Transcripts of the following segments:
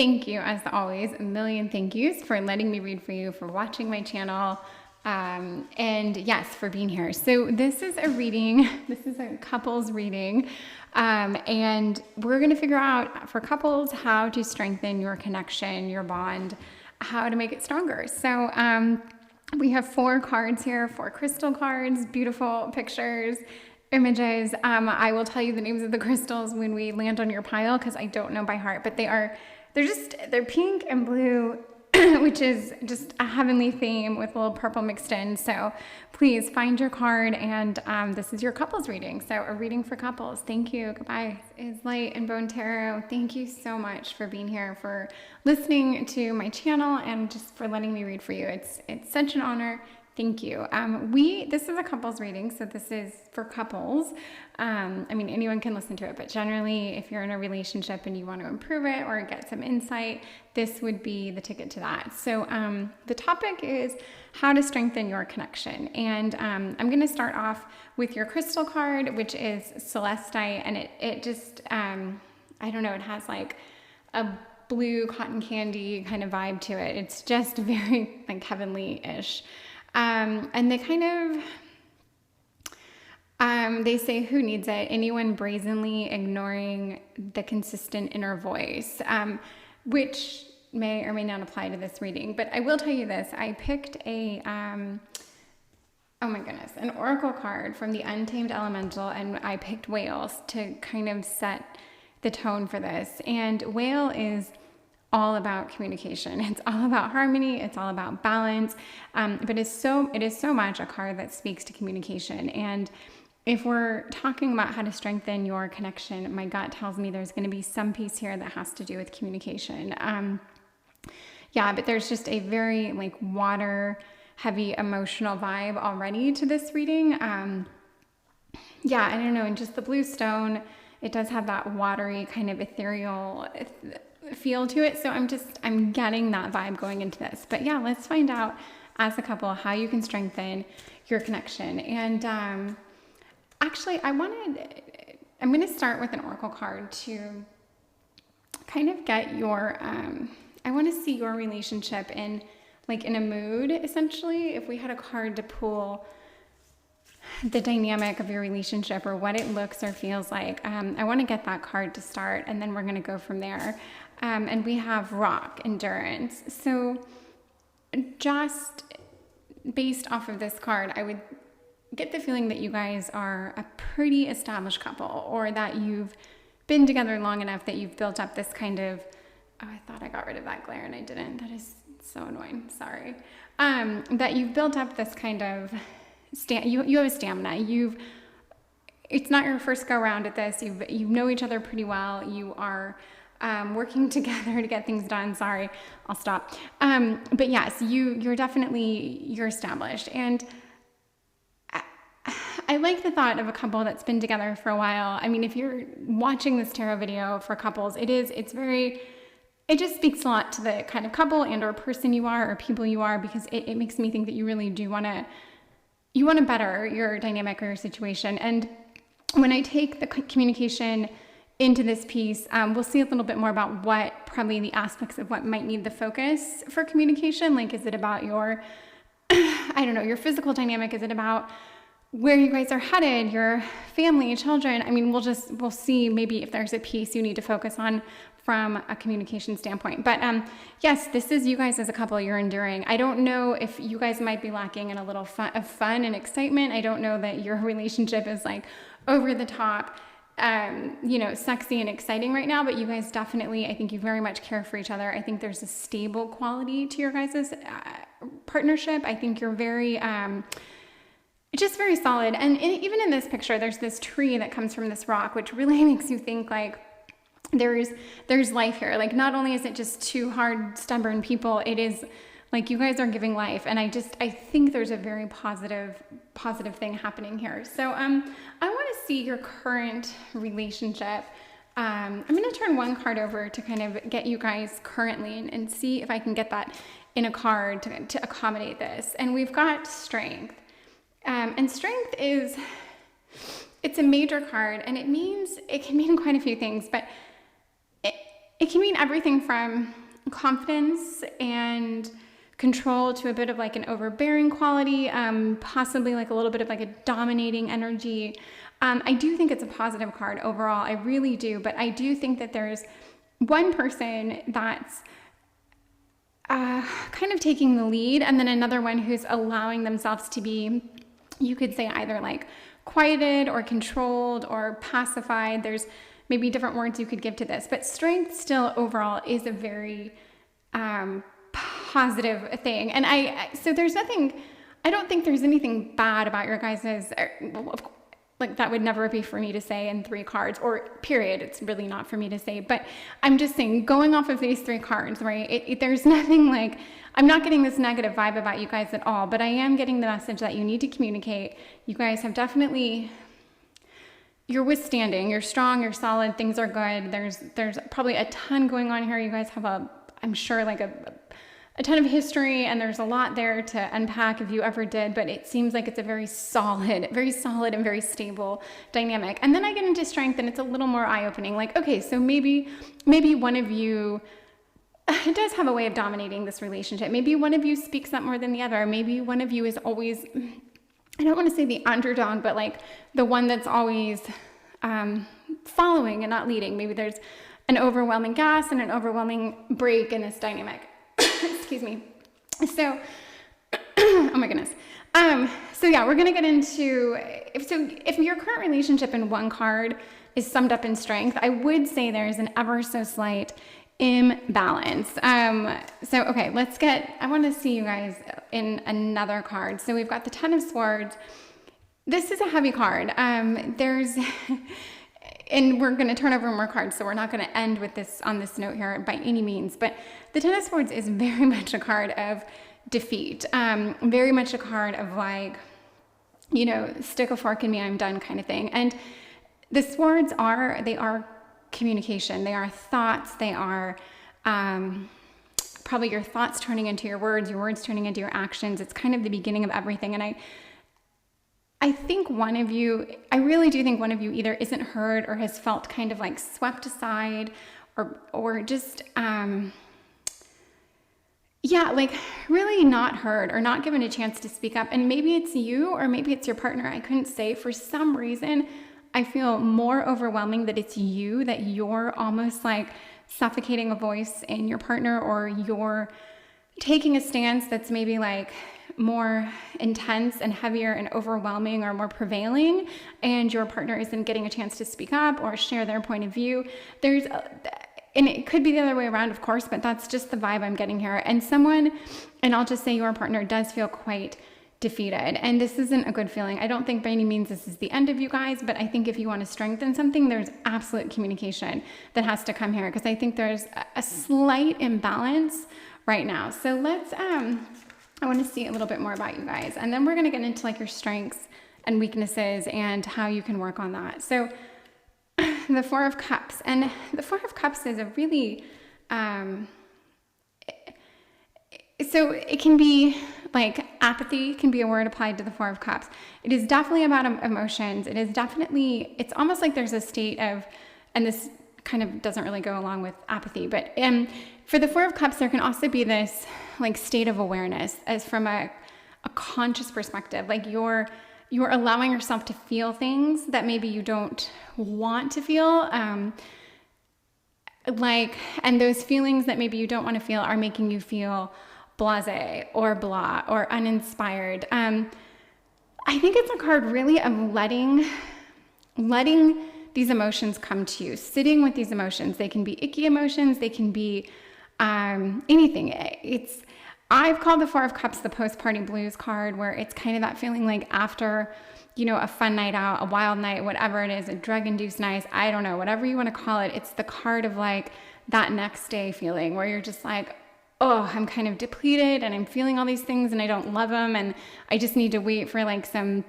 thank you, as always, a million thank yous for letting me read for you, for watching my channel, and yes, for being here. So this is a reading, this is a couples reading, and we're going to figure out for couples how to strengthen your connection, your bond, how to make it stronger. So we have 4 cards here, 4 crystal cards, beautiful pictures, images. I will tell you the names of the crystals when we land on your pile because I don't know by heart, but they're pink and blue, which is just a heavenly theme with a little purple mixed in. So please find your card, and this is your couples reading. So a reading for couples. Thank you. Goodbye. Is Light and Bone Tarot. Thank you so much for being here, for listening to my channel, and just for letting me read for you. It's such an honor. Thank you. This is a couples reading, so this is for couples. I mean, anyone can listen to it, but generally, if you're in a relationship and you want to improve it or get some insight, this would be the ticket to that. So the topic is how to strengthen your connection. And I'm going to start off with your crystal card, which is Celestite, and it just, I don't know, it has like a blue cotton candy kind of vibe to it. It's just very like heavenly-ish. And they kind of, they say, who needs it? Anyone brazenly ignoring the consistent inner voice, which may or may not apply to this reading. But I will tell you this. I picked oh my goodness, an oracle card from the Untamed Elemental, and I picked whales to kind of set the tone for this. And whale is all about communication. It's all about harmony. It's all about balance. But it is so much a card that speaks to communication. And if we're talking about how to strengthen your connection, my gut tells me there's going to be some piece here that has to do with communication. Yeah, but there's just a very like water heavy emotional vibe already to this reading. Yeah, I don't know. And just the blue stone, it does have that watery kind of ethereal feel to it. So I'm getting that vibe going into this. But yeah, let's find out as a couple how you can strengthen your connection. And actually, I'm going to start with an oracle card to kind of get your, I want to see your relationship in a mood, essentially. If we had a card to pull the dynamic of your relationship or what it looks or feels like, I want to get that card to start, and then we're going to go from there. And we have Rock, Endurance. So just based off of this card, I would get the feeling that you guys are a pretty established couple, or that you've been together long enough that you've built up this kind of, oh, I thought I got rid of that glare and I didn't. That is so annoying. Sorry. That you've built up this kind of, you have a stamina. It's not your first go around at this. You know each other pretty well. You are working together to get things done. Sorry, I'll stop. But yes, you're established. And I like the thought of a couple that's been together for a while. I mean, if you're watching this tarot video for couples, it just speaks a lot to the kind of couple and or person you are or people you are, because it makes me think that you really do want to better your dynamic or your situation. And when I take the communication into this piece, we'll see a little bit more about what probably the aspects of what might need the focus for communication. Like, is it about your, I don't know, your physical dynamic? Is it about where you guys are headed, your family, children? I mean, we'll see maybe if there's a piece you need to focus on from a communication standpoint. But yes, this is you guys as a couple. You're enduring. I don't know if you guys might be lacking in a little fun and excitement. I don't know that your relationship is like over the top, sexy and exciting right now, but you guys definitely, I think you very much care for each other. I think there's a stable quality to your guys' partnership. I think you're very, just very solid. And even in this picture, there's this tree that comes from this rock, which really makes you think like there's life here. Like, not only is it just two hard, stubborn people, it is like you guys are giving life. And I think there's a very positive thing happening here. So I want to see your current relationship. I'm going to turn one card over to kind of get you guys currently and see if I can get that in a card to accommodate this. And we've got Strength. And Strength it's a major card, and it can mean quite a few things, but it can mean everything from confidence and control to a bit of like an overbearing quality, possibly like a little bit of like a dominating energy. I do think it's a positive card overall. I really do. But I do think that there's one person that's kind of taking the lead, and then another one who's allowing themselves to be, you could say, either like quieted or controlled or pacified. There's maybe different words you could give to this, but strength still overall is a very positive thing. And so there's nothing, I don't think there's anything bad about your guys's, like that would never be for me to say in 3 cards, or period. It's really not for me to say, but I'm just saying, going off of these 3 cards, right? There's nothing like, I'm not getting this negative vibe about you guys at all, but I am getting the message that you need to communicate. You guys have definitely, you're withstanding, you're strong, you're solid, things are good. There's probably a ton going on here. You guys have I'm sure like a ton of history, and there's a lot there to unpack if you ever did, but it seems like it's a very solid and very stable dynamic. And then I get into strength, and it's a little more eye-opening. Like, okay, so maybe one of you does have a way of dominating this relationship. Maybe one of you speaks up more than the other. Maybe one of you is always, I don't want to say the underdog, but like the one that's always following and not leading. Maybe there's an overwhelming gas and an overwhelming break in this dynamic. Excuse me. So, oh my goodness. So yeah, we're going to get into, if your current relationship in one card is summed up in strength, I would say there's an ever so slight imbalance. So, okay, I want to see you guys in another card. So we've got the Ten of Swords. This is a heavy card. And we're going to turn over more cards, so we're not going to end with this on this note here by any means. But the Ten of Swords is very much a card of defeat, very much a card of like, stick a fork in me, I'm done kind of thing. And the swords are communication. They are thoughts. They are probably your thoughts turning into your words turning into your actions. It's kind of the beginning of everything. And I think I really do think one of you either isn't heard or has felt kind of like swept aside or just, like really not heard or not given a chance to speak up. And maybe it's you or maybe it's your partner. I couldn't say. For some reason, I feel more overwhelming that it's you, that you're almost like suffocating a voice in your partner, or you're taking a stance that's maybe like more intense and heavier and overwhelming or more prevailing, and your partner isn't getting a chance to speak up or share their point of view. And it could be the other way around, of course, but that's just the vibe I'm getting here. And I'll just say your partner does feel quite defeated, and this isn't a good feeling. I don't think by any means this is the end of you guys, but I think if you want to strengthen something, there's absolute communication that has to come here, because I think there's a slight imbalance right now. So I want to see a little bit more about you guys, and then we're going to get into like your strengths and weaknesses and how you can work on that. So the Four of Cups, and the Four of Cups is a really, so it can be like apathy can be a word applied to the Four of Cups. It is definitely about emotions. It's almost like there's a state of, and this kind of doesn't really go along with apathy, but for the Four of Cups, there can also be this like state of awareness as from a conscious perspective. Like you're allowing yourself to feel things that maybe you don't want to feel. And those feelings that maybe you don't want to feel are making you feel blasé or blah or uninspired. I think it's a card really of letting these emotions come to you, sitting with these emotions. They can be icky emotions. They can be anything. I've called the Four of Cups the post-party blues card, where it's kind of that feeling like after, a fun night out, a wild night, whatever it is, a drug-induced night, I don't know, whatever you want to call it. It's the card of like that next day feeling where you're just like, oh, I'm kind of depleted and I'm feeling all these things and I don't love them, and I just need to wait for like some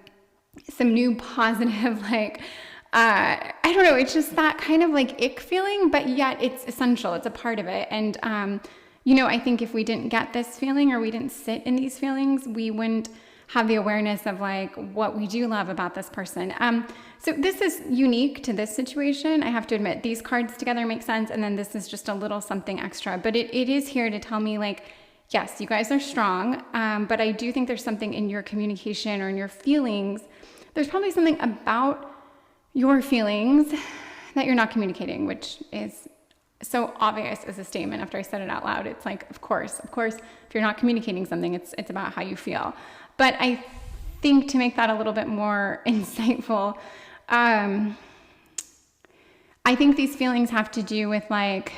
new positive, like, I don't know, it's just that kind of like ick feeling, but yet it's essential. It's a part of it. And, I think if we didn't get this feeling or we didn't sit in these feelings, we wouldn't have the awareness of like what we do love about this person. So this is unique to this situation. I have to admit, these cards together make sense. And then this is just a little something extra, but it is here to tell me like, yes, you guys are strong. But I do think there's something in your communication or in your feelings. There's probably something about your feelings that you're not communicating, which is so obvious as a statement. After I said it out loud, it's like, of course, if you're not communicating something, it's about how you feel. But I think to make that a little bit more insightful, I think these feelings have to do with like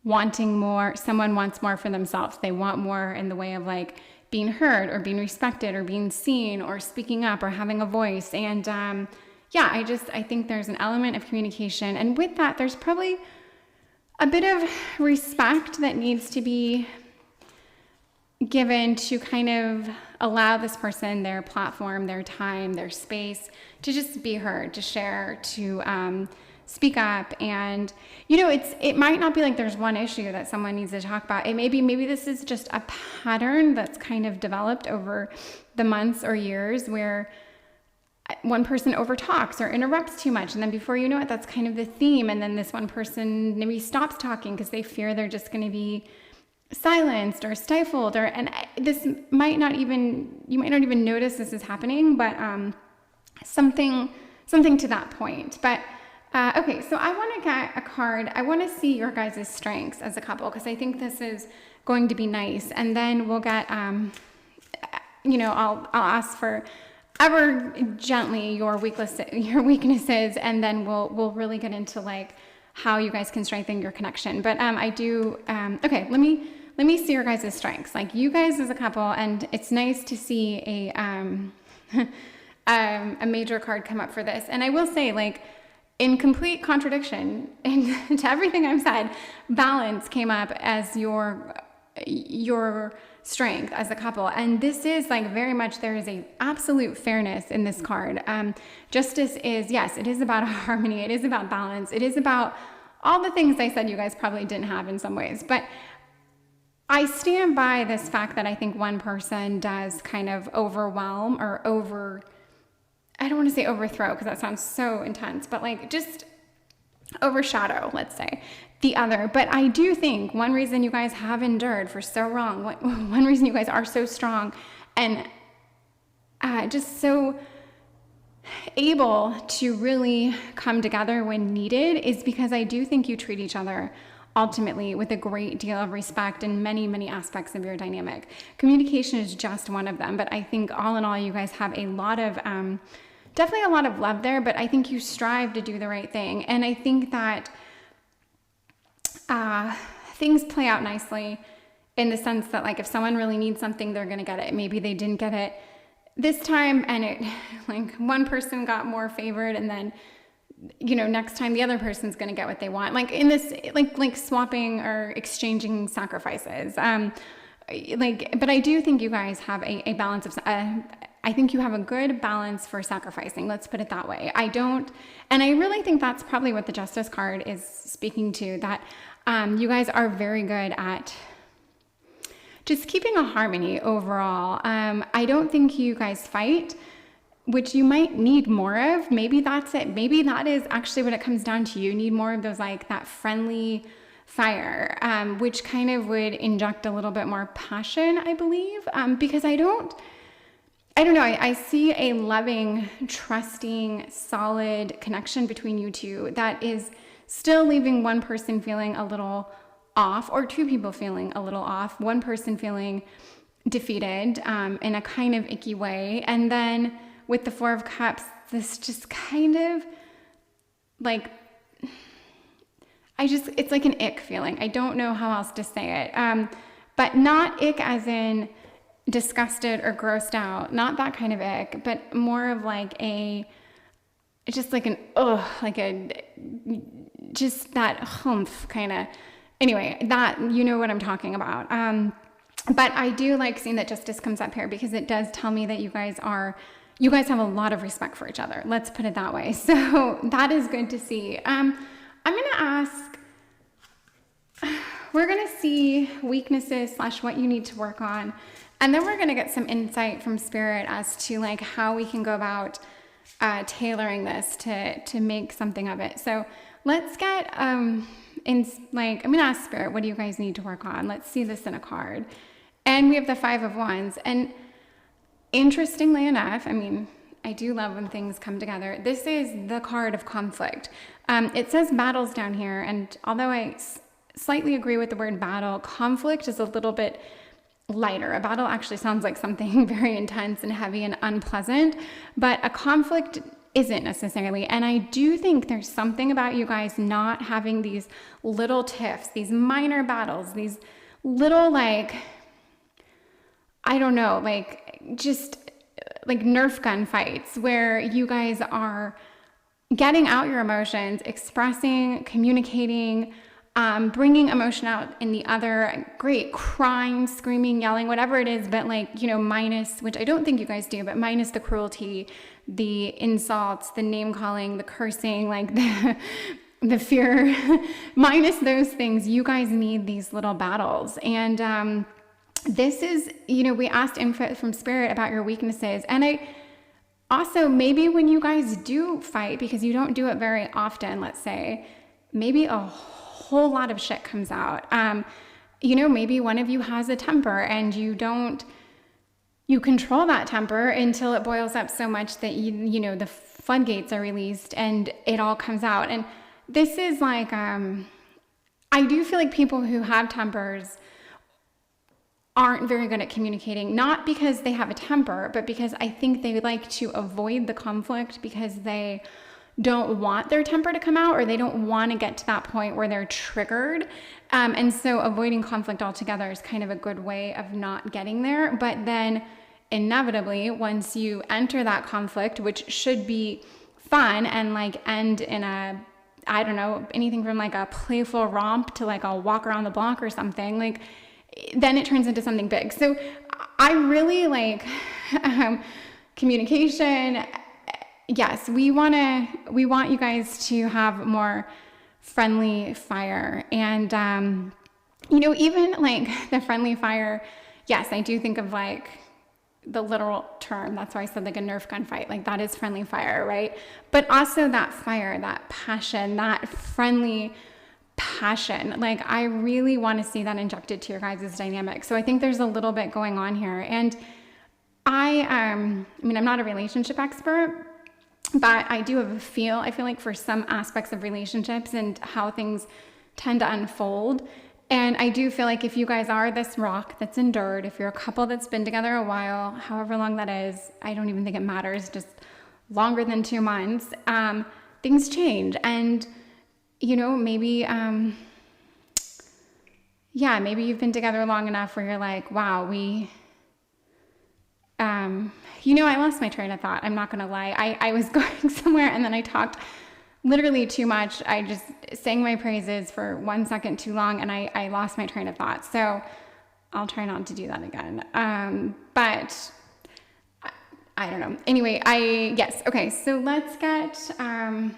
wanting more. Someone wants more for themselves. They want more in the way of like being heard or being respected or being seen or speaking up or having a voice. And yeah, I think there's an element of communication. And with that, there's probably a bit of respect that needs to be given to kind of allow this person their platform, their time, their space to just be heard, to share, to speak up. And it might not be like there's one issue that someone needs to talk about. It maybe this is just a pattern that's kind of developed over the months or years where one person overtalks or interrupts too much, and then before you know it, that's kind of the theme. And then this one person maybe stops talking because they fear they're just going to be silenced or stifled, and this might not even, you might not even notice this is happening, but something to that point. But okay, so I want to get a card. I want to see your guys' strengths as a couple, because I think this is going to be nice. And then we'll get I'll ask for ever gently your weaknesses, and then we'll really get into like how you guys can strengthen your connection. But I do okay, let me see your guys' strengths, like you guys as a couple. And it's nice to see a major card come up for this. And I will say, like, in complete contradiction to everything I've said, balance came up as your strength as a couple. And this is like very much, there is a absolute fairness in this card. Justice is, yes, it is about harmony. It is about balance. It is about all the things I said you guys probably didn't have in some ways. But I stand by this fact that I think one person does kind of overwhelm or I don't want to say overthrow because that sounds so intense, but like just overshadow, let's say, the other. But I do think one reason you guys have endured for so long, one reason you guys are so strong and just so able to really come together when needed is because I do think you treat each other ultimately with a great deal of respect in many, many aspects of your dynamic. Communication is just one of them, but I think all in all, you guys have a lot of, definitely a lot of love there, but I think you strive to do the right thing. And I think that things play out nicely in the sense that, like, if someone really needs something, they're going to get it. Maybe they didn't get it this time and it, like, one person got more favored, and then, you know, next time the other person's going to get what they want. Like in this, like swapping or exchanging sacrifices. But I do think you guys have a balance of, I think you have a good balance for sacrificing. Let's put it that way. And I really think that's probably what the Justice card is speaking to, that you guys are very good at just keeping a harmony overall. I don't think you guys fight, which you might need more of. Maybe that's it. Maybe that is actually what it comes down to. You need more of those, like that friendly fire, which kind of would inject a little bit more passion, I believe, because I don't know. I see a loving, trusting, solid connection between you two that is still leaving one person feeling a little off, or two people feeling a little off, one person feeling defeated in a kind of icky way. And then with the Four of Cups, this just kind of like, it's like an ick feeling. I don't know how else to say it. But not ick as in disgusted or grossed out, not that kind of ick, but more of like just that humph kind of, anyway, that, you know what I'm talking about. But I do like seeing that Justice comes up here, because it does tell me that you guys have a lot of respect for each other. Let's put it that way. So that is good to see. I'm going to ask, we're going to see weaknesses / what you need to work on. And then we're going to get some insight from Spirit as to like how we can go about tailoring this to make something of it. So let's get I'm going to ask Spirit, what do you guys need to work on? Let's see this in a card. And we have the 5 of Wands. And interestingly enough, I mean, I do love when things come together. This is the card of conflict. It says battles down here, and although I slightly agree with the word battle, conflict is a little bit lighter. A battle actually sounds like something very intense and heavy and unpleasant, but a conflict isn't necessarily. And I do think there's something about you guys not having these little tiffs, these minor battles, these little like, I don't know, like just like Nerf gun fights where you guys are getting out your emotions, expressing, communicating, bringing emotion out in the other. Great, crying, screaming, yelling, whatever it is, but like, you know, minus, which I don't think you guys do, but minus the cruelty, the insults, the name calling, the cursing, like the fear, minus those things. You guys need these little battles. And this is, you know, we asked input from Spirit about your weaknesses. And I also, maybe when you guys do fight, because you don't do it very often, let's say, maybe a whole lot of shit comes out. You know, maybe one of you has a temper and you control that temper until it boils up so much that you know, the floodgates are released and it all comes out. And this is like, I do feel like people who have tempers aren't very good at communicating, not because they have a temper, but because I think they like to avoid the conflict because they don't want their temper to come out, or they don't want to get to that point where they're triggered. And so avoiding conflict altogether is kind of a good way of not getting there. But then inevitably, once you enter that conflict, which should be fun and like end in a, I don't know, anything from like a playful romp to like a walk around the block or something, like then it turns into something big. So I really like communication. Yes, we want you guys to have more friendly fire. And, you know, even like the friendly fire, yes, I do think of like the literal term. That's why I said like a Nerf gun fight, like that is friendly fire, right? But also that fire, that passion, that friendly passion. Like I really want to see that injected to your guys' dynamic. So I think there's a little bit going on here. And I mean, I'm not a relationship expert, but I do have a feel. I feel like for some aspects of relationships and how things tend to unfold. And I do feel like if you guys are this rock that's endured, if you're a couple that's been together a while, however long that is, I don't even think it matters, just longer than 2 months, things change. And, you know, maybe, maybe you've been together long enough where you're like, wow, you know, I lost my train of thought. I'm not going to lie. I was going somewhere and then I talked literally too much. I just sang my praises for 1 second too long and I lost my train of thought. So I'll try not to do that again. But I don't know. Anyway, yes. Okay. So let's get, I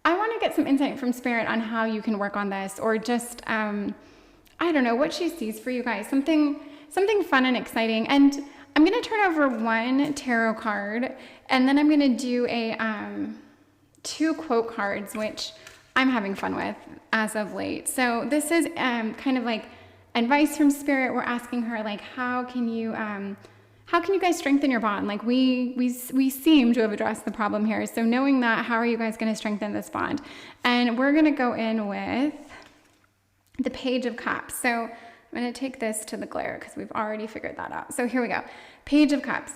want to get some insight from Spirit on how you can work on this, or just, I don't know what she sees for you guys, something fun and exciting. And I'm going to turn over one tarot card, and then I'm going to do a 2 quote cards, which I'm having fun with as of late. So this is kind of like advice from Spirit. We're asking her like, how can you guys strengthen your bond? Like we seem to have addressed the problem here. So knowing that, how are you guys going to strengthen this bond? And we're going to go in with the Page of Cups. So I'm going to take this to the glare because we've already figured that out. So here we go. Page of Cups.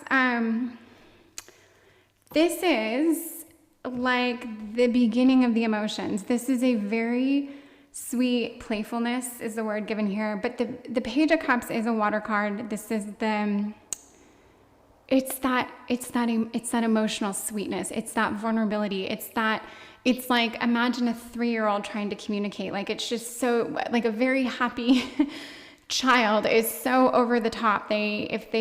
This is like the beginning of the emotions. This is a very sweet playfulness is the word given here. But the Page of Cups is a water card. This is it's that emotional sweetness. It's that vulnerability. It's like, imagine a 3-year-old trying to communicate. Like, it's just so, like a very happy child is so over the top. If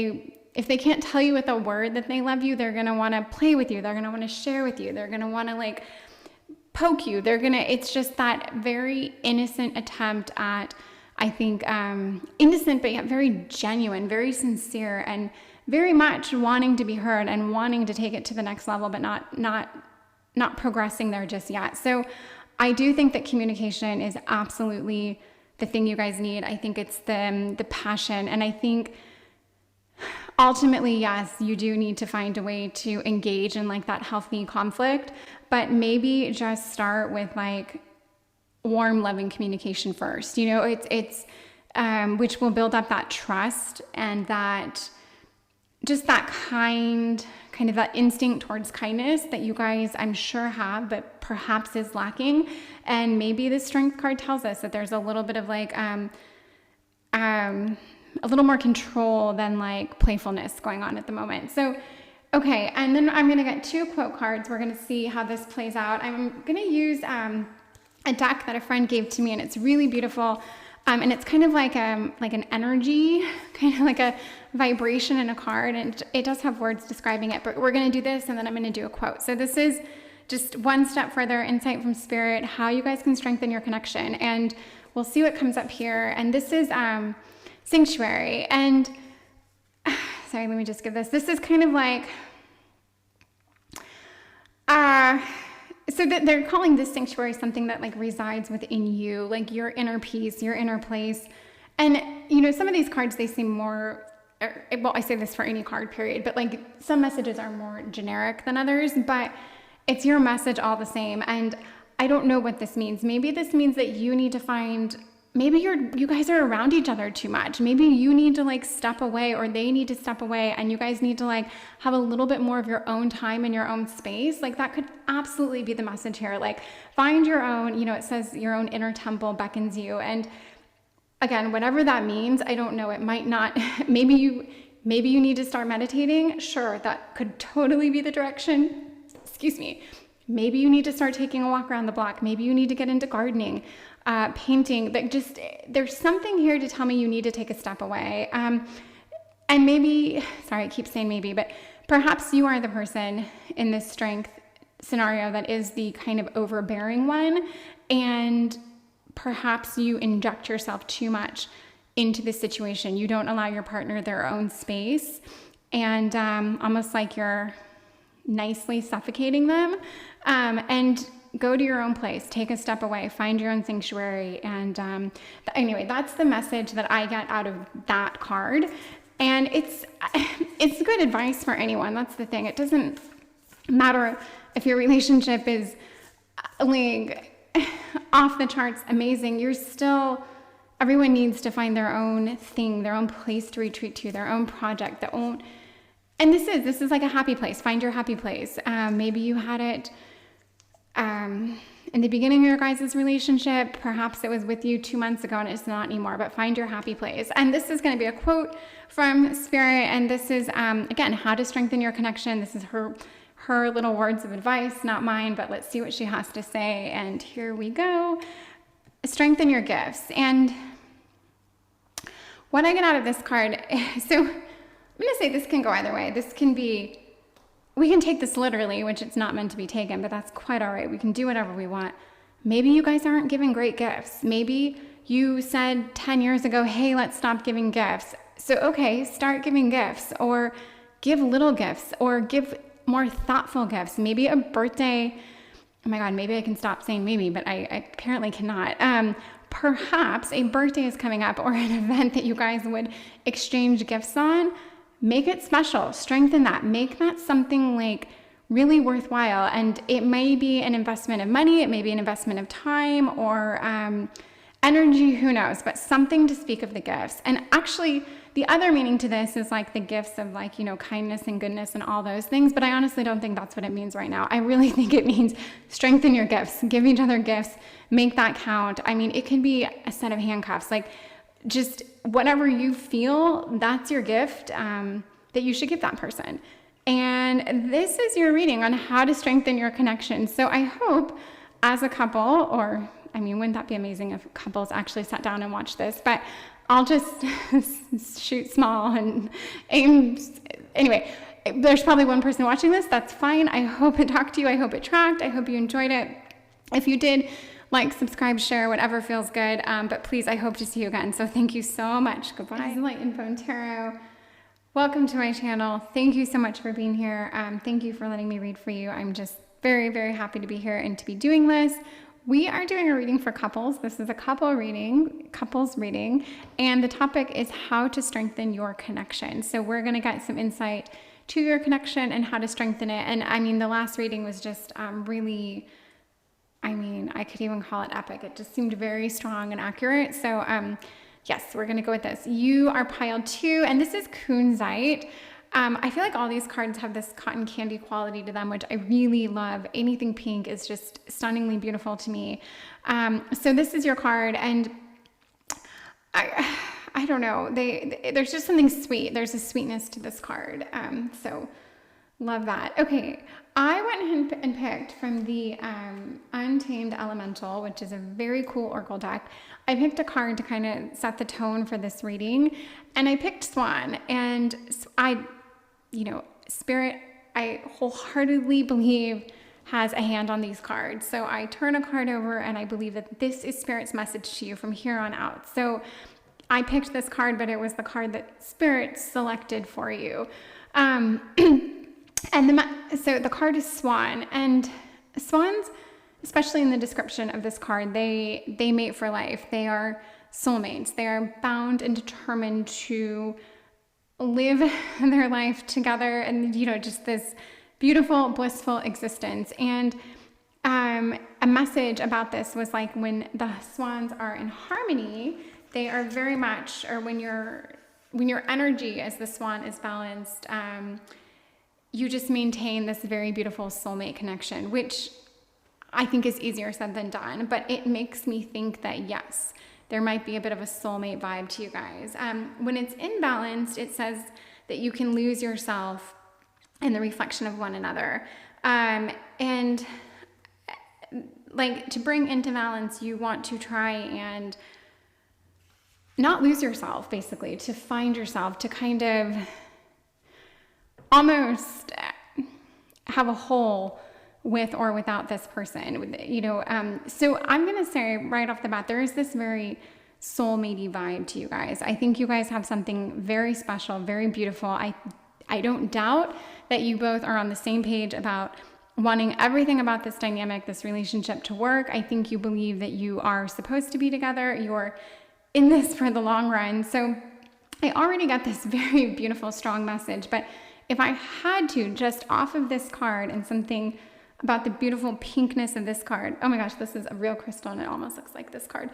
they can't tell you with a word that they love you, they're going to want to play with you. They're going to want to share with you. They're going to want to like poke you. It's just that very innocent attempt at I think innocent, but yet very genuine, very sincere, and very much wanting to be heard and wanting to take it to the next level, but not progressing there just yet. So I do think that communication is absolutely the thing you guys need. I think it's the passion, and I think ultimately, yes, you do need to find a way to engage in like that healthy conflict, but maybe just start with like warm, loving communication first. You know, it's which will build up that trust and that just that kind of that instinct towards kindness that you guys, I'm sure, have, but perhaps is lacking. And maybe the Strength card tells us that there's a little bit of like a little more control than like playfulness going on at the moment. So, okay, and then I'm gonna get 2 quote cards. We're gonna see how this plays out. I'm gonna use a deck that a friend gave to me, and it's really beautiful. And it's kind of like an energy, kind of like a vibration in a card, and it does have words describing it, but we're gonna do this, and then I'm gonna do a quote. So this is just one step further, insight from spirit, how you guys can strengthen your connection. And we'll see what comes up here. And this is Sanctuary. And sorry, let me just give this. This is kind of like, so that they're calling this sanctuary something that like resides within you, like your inner peace, your inner place. And, you know, some of these cards, they seem more, well, I say this for any card period, but like some messages are more generic than others, but it's your message all the same. And I don't know what this means. Maybe this means that you need to find, maybe you guys are around each other too much. Maybe you need to like step away, or they need to step away, and you guys need to like have a little bit more of your own time in your own space. Like that could absolutely be the message here. Like find your own, you know, it says your own inner temple beckons you. And again, whatever that means, I don't know. It might not, maybe you need to start meditating. Sure, that could totally be the direction. Excuse me. Maybe you need to start taking a walk around the block. Maybe you need to get into gardening, painting. But just, there's something here to tell me you need to take a step away. And maybe, sorry, I keep saying maybe, but perhaps you are the person in this strength scenario that is the kind of overbearing one. And perhaps you inject yourself too much into the situation. You don't allow your partner their own space, and almost like you're nicely suffocating them. And go to your own place, take a step away, find your own sanctuary. And anyway, that's the message that I get out of that card. And it's good advice for anyone. That's the thing. It doesn't matter if your relationship is like off the charts amazing. Everyone needs to find their own thing, their own place to retreat to, their own project, and this is like a happy place. Find your happy place. Maybe you had it in the beginning of your guys' relationship. Perhaps it was with you 2 months ago and it's not anymore, but find your happy place. And this is going to be a quote from Spirit. And this is, again, how to strengthen your connection. This is her little words of advice, not mine, but let's see what she has to say. And here we go. Strengthen your gifts. And what I get out of this card, so I'm going to say this can go either way. This can be, we can take this literally, which it's not meant to be taken, but that's quite all right. We can do whatever we want. Maybe you guys aren't giving great gifts. Maybe you said 10 years ago, hey, let's stop giving gifts. So, okay, start giving gifts, or give little gifts, or give more thoughtful gifts. Maybe a birthday. Oh my God, maybe I can stop saying maybe, but I apparently cannot. Perhaps a birthday is coming up, or an event that you guys would exchange gifts on. Make it special, strengthen that, make that something like really worthwhile. And it may be an investment of money, it may be an investment of time or energy, who knows, but something to speak of the gifts. And actually, the other meaning to this is like the gifts of like, you know, kindness and goodness and all those things. But I honestly don't think that's what it means right now. I really think it means strengthen your gifts, give each other gifts, make that count. I mean, it could be a set of handcuffs, like just whatever you feel, that's your gift that you should give that person. And this is your reading on how to strengthen your connection. So I hope as a couple, or I mean, wouldn't that be amazing if couples actually sat down and watched this? But I'll just shoot small and aim. Anyway, there's probably one person watching this. That's fine. I hope it talked to you. I hope it tracked. I hope you enjoyed it. If you did, like, subscribe, share, whatever feels good. But please, I hope to see you again. So thank you so much. Goodbye. Light Info and Tarot. Welcome to my channel. Thank you so much for being here. Thank you for letting me read for you. I'm just very, very happy to be here and to be doing this. We are doing a reading for couples. This is a couples reading, and the topic is how to strengthen your connection. So we're going to get some insight to your connection and how to strengthen it. And I mean, the last reading was just really, I mean, I could even call it epic. It just seemed very strong and accurate. So yes, we're going to go with this. You are pile 2, and this is Kunzite. I feel like all these cards have this cotton candy quality to them, which I really love. Anything pink is just stunningly beautiful to me. So this is your card, and I don't know. There's just something sweet. There's a sweetness to this card. So love that. Okay, I went and picked from the Untamed Elemental, which is a very cool oracle deck. I picked a card to kind of set the tone for this reading, and I picked Swan. And Spirit, I wholeheartedly believe, has a hand on these cards. So I turn a card over, and I believe that this is Spirit's message to you from here on out. So I picked this card, but it was the card that Spirit selected for you. So the card is Swan, and swans, especially in the description of this card, they mate for life. They are soulmates. They are bound and determined to live their life together, and just this beautiful, blissful existence. And a message about this was like, when the swans are in harmony, they are very much, or when your energy as the swan is balanced, you just maintain this very beautiful soulmate connection, which I think is easier said than done, but it makes me think that yes, there might be a bit of a soulmate vibe to you guys. When it's imbalanced, it says that you can lose yourself in the reflection of one another. And like, to bring into balance, you want to try and not lose yourself, basically, to find yourself, to kind of almost have a whole with or without this person, so I'm going to say right off the bat, there is this very soulmatey vibe to you guys. I think you guys have something very special, very beautiful. I don't doubt that you both are on the same page about wanting everything about this dynamic, this relationship to work. I think you believe that you are supposed to be together. You're in this for the long run. So I already got this very beautiful, strong message, but if I had to, just off of this card and something about the beautiful pinkness of this card, oh my gosh, this is a real crystal and it almost looks like this card,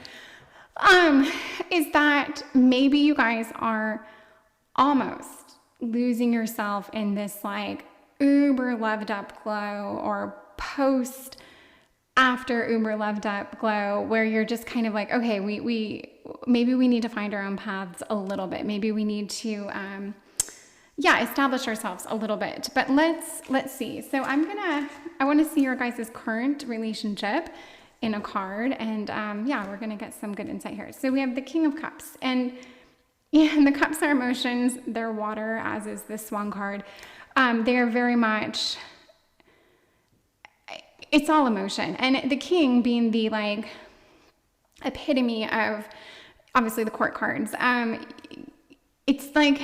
is that maybe you guys are almost losing yourself in this like uber loved up glow, or post after uber loved up glow, where you're just kind of like, okay, we maybe we need to find our own paths a little bit. Maybe we need to establish ourselves a little bit. But let's see. So I want to see your guys' current relationship in a card, and we're gonna get some good insight here. So we have the King of Cups, and the cups are emotions. They're water, as is this Swan card. They are very much, it's all emotion, and the King being the like epitome of obviously the court cards. It's like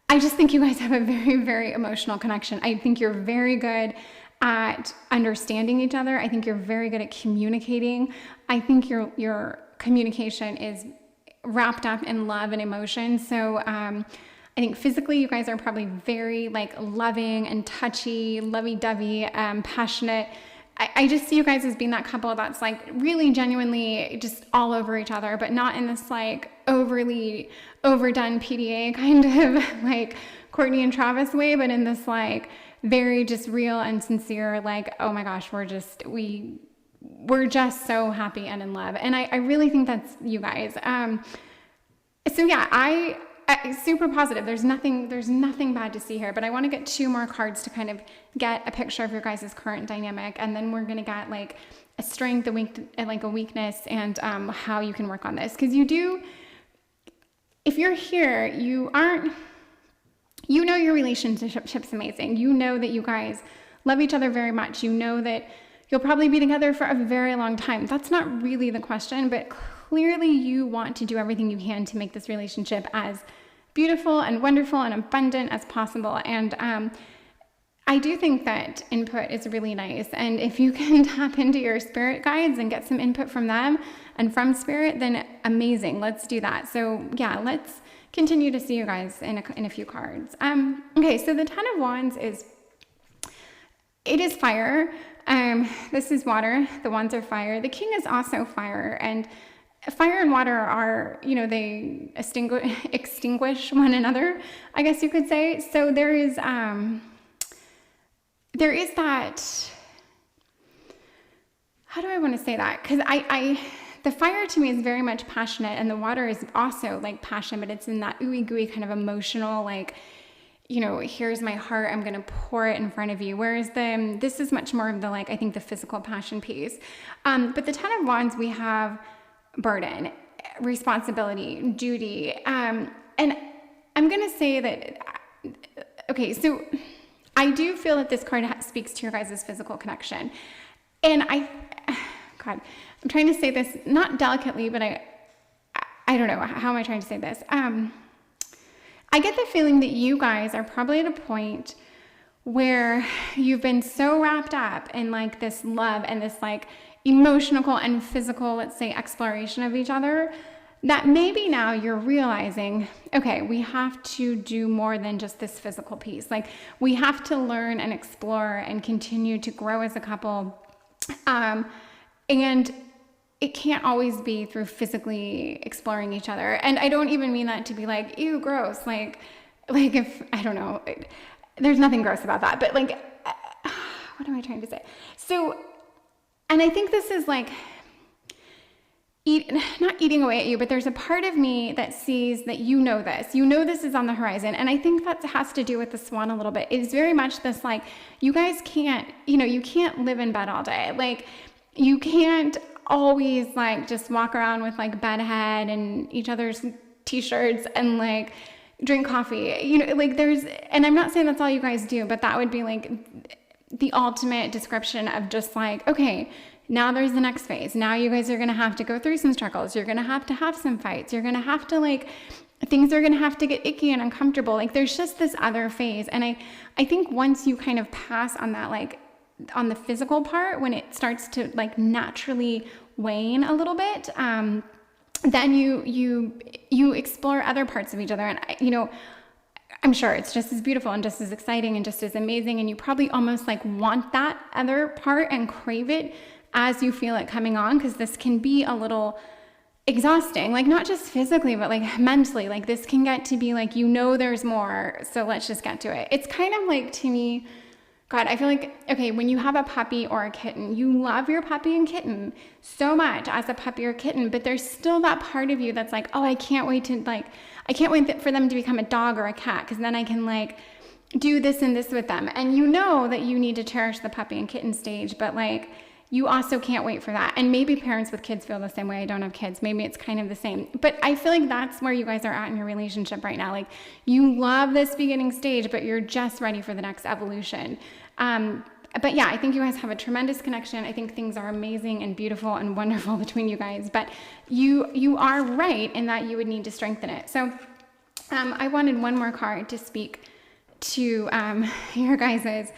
I just think you guys have a very, very emotional connection. I think you're very good at understanding each other. I think you're very good at communicating. I think your communication is wrapped up in love and emotion. So I think physically you guys are probably very like loving and touchy, lovey-dovey, passionate. I just see you guys as being that couple that's like really genuinely just all over each other, but not in this like overly overdone PDA kind of like Courtney and Travis way, but in this like very just real and sincere, like, oh my gosh, we're just so happy and in love. And I really think that's you guys. So yeah, I super positive. There's nothing bad to see here, but I want to get 2 more cards to kind of get a picture of your guys' current dynamic, and then we're going to get like a strength, a weakness, and how you can work on this. Because you do, if you're here, you know your relationship's amazing. You know that you guys love each other very much. You know that you'll probably be together for a very long time. That's not really the question, but clearly you want to do everything you can to make this relationship as beautiful and wonderful and abundant as possible. And I do think that input is really nice. And if you can tap into your spirit guides and get some input from them and from spirit, then amazing. Let's do that. So yeah, let's continue to see you guys in a few cards. Okay, so the Ten of Wands is fire. This is water. The wands are fire. The King is also fire. And fire and water are, they extinguish one another, I guess you could say. So there is that, how do I want to say that? Because the fire to me is very much passionate, and the water is also like passion, but it's in that ooey gooey kind of emotional, like, here's my heart, I'm going to pour it in front of you. Whereas this is much more of the, like, I think the physical passion piece. But the Ten of Wands, we have burden, responsibility, duty. And I'm going to say that, okay, so I do feel that this card speaks to your guys' physical connection. And God, I'm trying to say this not delicately, but I don't know. How am I trying to say this? I get the feeling that you guys are probably at a point where you've been so wrapped up in like this love and this like emotional and physical, let's say, exploration of each other, that maybe now you're realizing, okay, we have to do more than just this physical piece. Like, we have to learn and explore and continue to grow as a couple. And it can't always be through physically exploring each other. And I don't even mean that to be like, ew, gross. Like if, I don't know, there's nothing gross about that. But like, what am I trying to say? So, and I think this is like, not eating away at you, but there's a part of me that sees that this is on the horizon. And I think that has to do with the swan a little bit. It's very much this, like, you guys can't, you can't live in bed all day. Like, you can't always like just walk around with like bed head and each other's t-shirts and like drink coffee, like and I'm not saying that's all you guys do, but that would be like the ultimate description of just like, okay, now there's the next phase. Now you guys are going to have to go through some struggles. You're going to have some fights. You're going to have to like, things are going to have to get icky and uncomfortable. Like, there's just this other phase. And I think once you kind of pass on that, like on the physical part, when it starts to like naturally wane a little bit, then you explore other parts of each other. And I'm sure it's just as beautiful and just as exciting and just as amazing. And you probably almost like want that other part and crave it as you feel it coming on, because this can be a little exhausting, like not just physically, but like mentally. Like, this can get to be like, there's more, so let's just get to it. It's kind of like, to me, God, I feel like, okay, when you have a puppy or a kitten, you love your puppy and kitten so much as a puppy or kitten, but there's still that part of you that's like, oh, I can't wait for them to become a dog or a cat, because then I can like do this and this with them. And that you need to cherish the puppy and kitten stage, but like, you also can't wait for that. And maybe parents with kids feel the same way. I don't have kids. Maybe it's kind of the same. But I feel like that's where you guys are at in your relationship right now. Like, you love this beginning stage, but you're just ready for the next evolution. But yeah, I think you guys have a tremendous connection. I think things are amazing and beautiful and wonderful between you guys. But you are right in that you would need to strengthen it. So I wanted one more card to speak to your guys'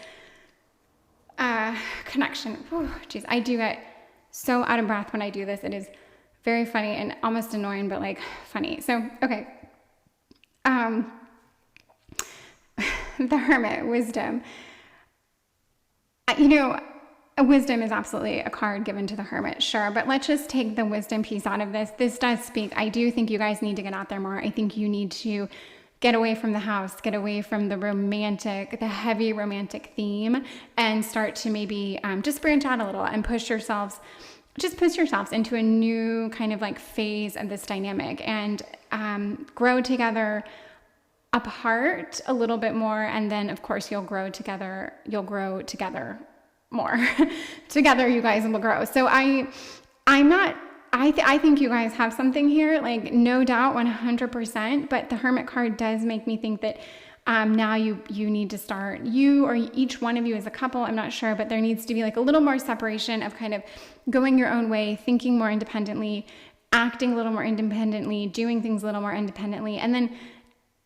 connection. Jeez, I do get so out of breath when I do this. It is very funny and almost annoying, but like funny. So, okay. The Hermit, wisdom. Wisdom is absolutely a card given to the Hermit, sure, but let's just take the wisdom piece out of this. This does speak. I do think you guys need to get out there more. I think you need to get away from the house, get away from the heavy romantic theme, and start to maybe just branch out a little and push yourselves into a new kind of like phase of this dynamic, and grow together apart a little bit more. And then of course you'll grow together more. Together you guys will grow. So I think you guys have something here, like no doubt 100%, but the Hermit card does make me think that Now you need to start, you or each one of you as a couple, I'm not sure, but there needs to be like a little more separation of kind of going your own way, thinking more independently, acting a little more independently, doing things a little more independently. And then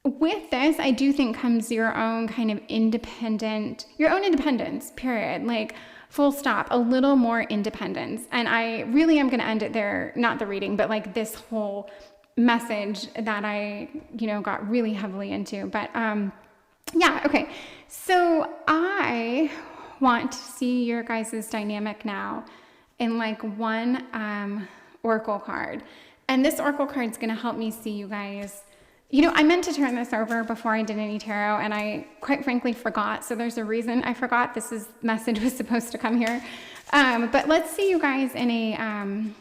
with this, I do think comes your own kind of your own independence, period. Like full stop, a little more independence. And I really am going to end it there, not the reading, but like this whole message that I, got really heavily into. But yeah, okay. So I want to see your guys' dynamic now in like one oracle card. And this oracle card is going to help me see you guys. I meant to turn this over before I did any tarot, and I quite frankly forgot. So there's a reason I forgot. This message was supposed to come here. But let's see you guys in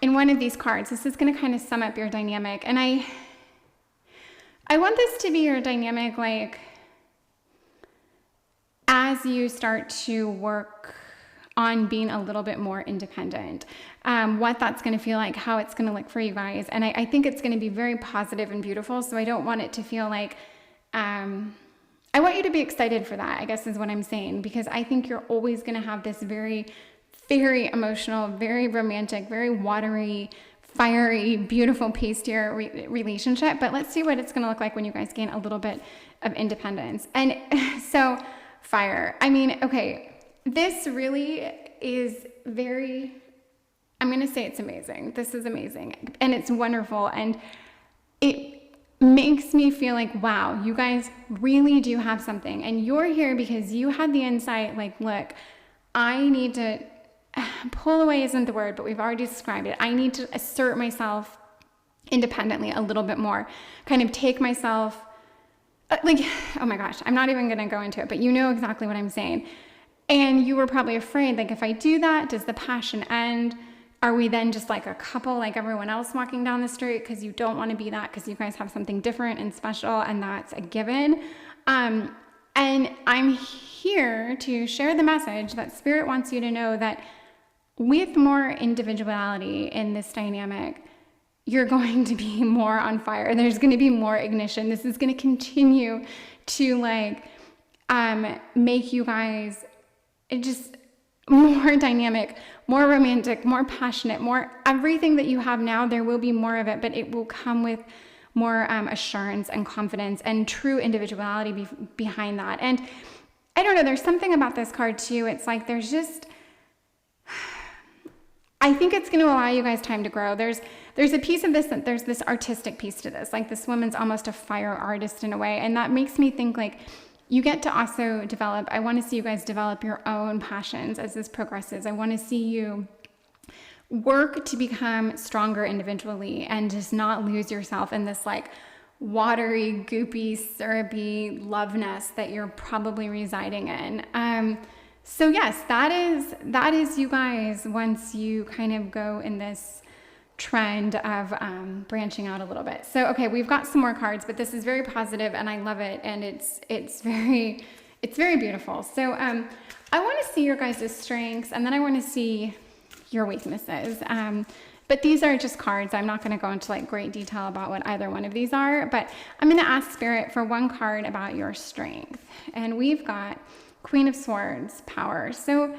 one of these cards. This is going to kind of sum up your dynamic. And I want this to be your dynamic, like, as you start to work on being a little bit more independent, what that's going to feel like, how it's going to look for you guys. And I think it's going to be very positive and beautiful. So I don't want it to feel like, I want you to be excited for that, I guess is what I'm saying, because I think you're always going to have this very, very emotional, very romantic, very watery, fiery, beautiful piece to your relationship. But let's see what it's going to look like when you guys gain a little bit of independence. And so fire, I mean, okay, this really is I'm going to say it's amazing. This is amazing and it's wonderful. And it makes me feel like, wow, you guys really do have something. And you're here because you had the insight, like, look, I need to pull away isn't the word, but we've already described it. I need to assert myself independently a little bit more, kind of take myself, like, oh my gosh, I'm not even going to go into it, but you know exactly what I'm saying. And you were probably afraid, like, if I do that, does the passion end? Are we then just like a couple, like everyone else walking down the street? Because you don't want to be that, because you guys have something different and special, and that's a given. And I'm here to share the message that Spirit wants you to know that with more individuality in this dynamic, you're going to be more on fire. There's going to be more ignition. This is going to continue to like make you guys just more dynamic, more romantic, more passionate, more everything that you have now. There will be more of it, but it will come with more assurance and confidence and true individuality behind that. And I don't know, there's something about this card too. It's like I think it's going to allow you guys time to grow. There's a piece of this, that there's this artistic piece to this. Like, this woman's almost a fire artist in a way. And that makes me think like you get to also develop, I want to see you guys develop your own passions as this progresses. I want to see you work to become stronger individually and just not lose yourself in this like watery, goopy, syrupy love nest that you're probably residing in. So yes, that is you guys once you kind of go in this trend of branching out a little bit. So okay, we've got some more cards, but this is very positive and I love it, and it's very beautiful. So I want to see your guys' strengths, and then I want to see your weaknesses. But these are just cards. I'm not going to go into like great detail about what either one of these are, but I'm going to ask Spirit for one card about your strength. And we've got Queen of Swords, power. So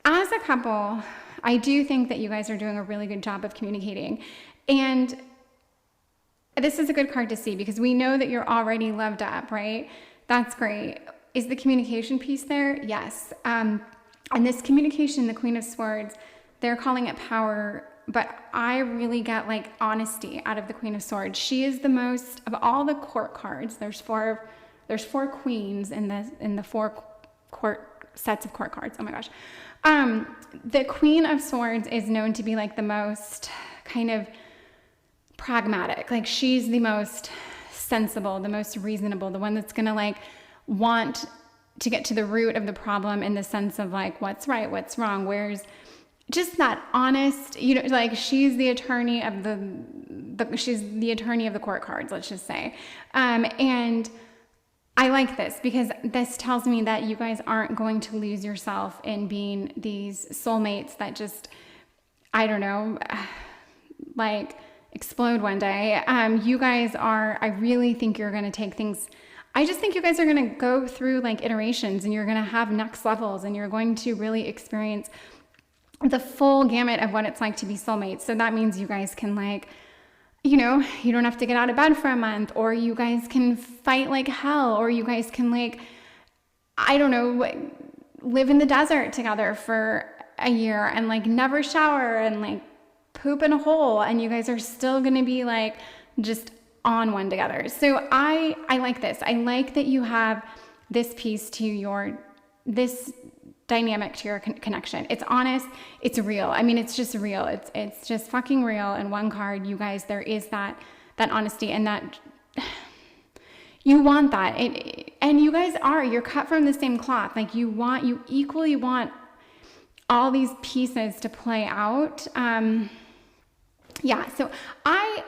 as a couple, I do think that you guys are doing a really good job of communicating. And this is a good card to see because we know that you're already loved up, right? That's great. Is the communication piece there? Yes. And this communication, the Queen of Swords, they're calling it power, but I really get like honesty out of the Queen of Swords. She is the most, of all the court cards, there's four queens in the four court sets of court cards. Oh my gosh. The Queen of Swords is known to be like the most kind of pragmatic. Like, she's the most sensible, the most reasonable, the one that's going to like want to get to the root of the problem in the sense of like what's right, what's wrong, where's just that honest, you know, like she's the attorney of she's the attorney of the court cards, let's just say. And I like this because this tells me that you guys aren't going to lose yourself in being these soulmates that just, I don't know, like explode one day. You guys are, I really think you're going to take things, I just think you guys are going to go through like iterations, and you're going to have next levels, and you're going to really experience the full gamut of what it's like to be soulmates. So that means you guys can like, you know, you don't have to get out of bed for a month, or you guys can fight like hell, or you guys can like, I don't know, live in the desert together for a year and like never shower and like poop in a hole, and you guys are still going to be like just on one together. So I like this. I like that you have this piece to this dynamic to your connection. It's honest, it's real. I mean, it's just real. It's just fucking real. And one card, you guys, there is that honesty, and that you want that. And you guys you're cut from the same cloth. Like you equally want all these pieces to play out. Yeah, so I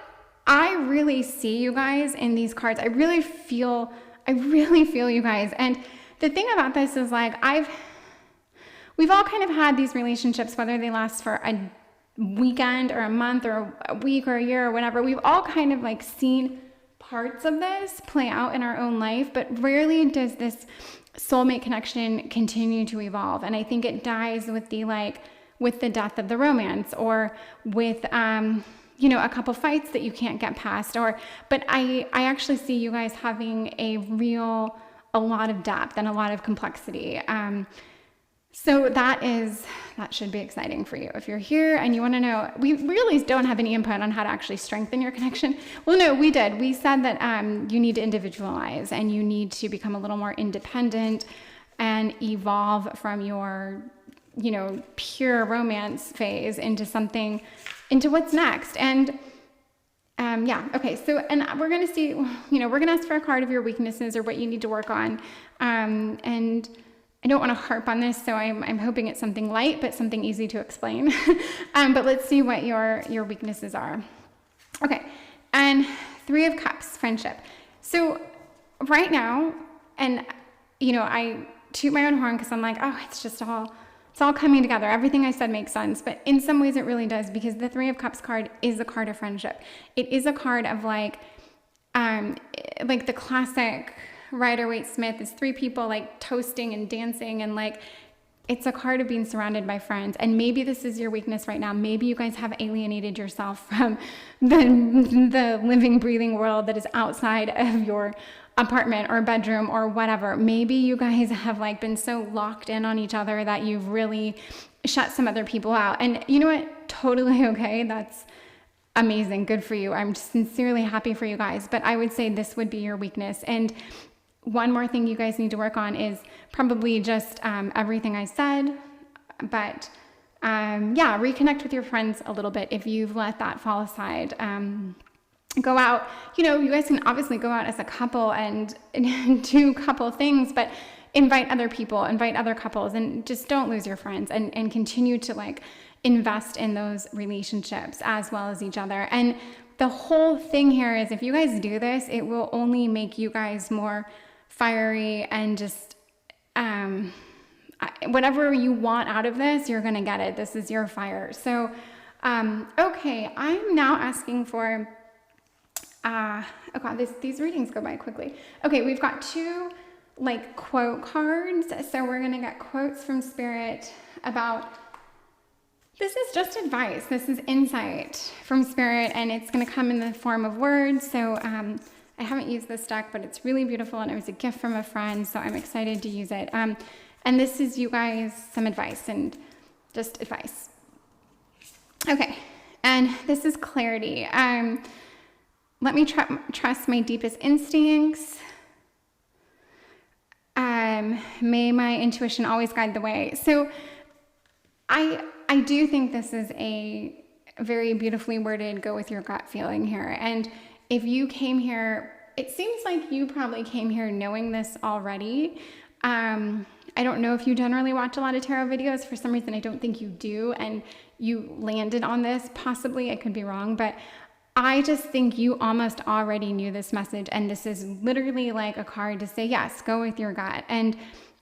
really see you guys in these cards. I really feel you guys. And the thing about this is like, we've all kind of had these relationships, whether they last for a weekend or a month or a week or a year or whatever. We've all kind of like seen parts of this play out in our own life, but rarely does this soulmate connection continue to evolve. And I think it dies with the death of the romance, or with, you know, a couple fights that you can't get past, but I actually see you guys having a lot of depth and a lot of complexity. So that should be exciting for you. If you're here and you want to know, we really don't have any input on how to actually strengthen your connection. Well, no, we did. We said that you need to individualize, and you need to become a little more independent and evolve from your, you know, pure romance phase into what's next. And yeah, okay. So, and we're going to see, you know, we're going to ask for a card of your weaknesses or what you need to work on. And I don't want to harp on this, so I'm hoping it's something light, but something easy to explain. But let's see what your weaknesses are. Okay, and 3 of Cups, friendship. So right now, and you know, I toot my own horn because I'm like, oh, it's all coming together. Everything I said makes sense, but in some ways it really does, because the 3 of Cups card is a card of friendship. It is a card of like the classic Rider-Waite-Smith is 3 people like toasting and dancing, and like it's a card of being surrounded by friends. And maybe this is your weakness right now. Maybe you guys have alienated yourself from the living, breathing world that is outside of your apartment or bedroom or whatever. Maybe you guys have like been so locked in on each other that you've really shut some other people out. And you know what? Totally okay. That's amazing. Good for you. I'm sincerely happy for you guys. But I would say this would be your weakness. And one more thing you guys need to work on is probably just everything I said, but yeah, reconnect with your friends a little bit if you've let that fall aside. Go out, you know, you guys can obviously go out as a couple and do couple things, but invite other people, invite other couples, and just don't lose your friends, and continue to like invest in those relationships as well as each other. And the whole thing here is, if you guys do this, it will only make you guys more fiery, and just whatever you want out of this, you're gonna get it. This is your fire. So okay, I'm now asking for oh God, these readings go by quickly. Okay, we've got 2 like quote cards, so we're gonna get quotes from Spirit about, this is just advice, this is insight from Spirit, and it's gonna come in the form of words. So I haven't used this deck, but it's really beautiful, and it was a gift from a friend, so I'm excited to use it. And this is, you guys, some advice, and just advice. Okay, and this is clarity. Let me trust my deepest instincts. May my intuition always guide the way. So I do think this is a very beautifully worded, go with your gut feeling here. And if you came here, it seems like you probably came here knowing this already. I don't know if you generally watch a lot of tarot videos. For some reason, I don't think you do, and you landed on this. Possibly, I could be wrong, but I just think you almost already knew this message, and this is literally like a card to say, yes, go with your gut. And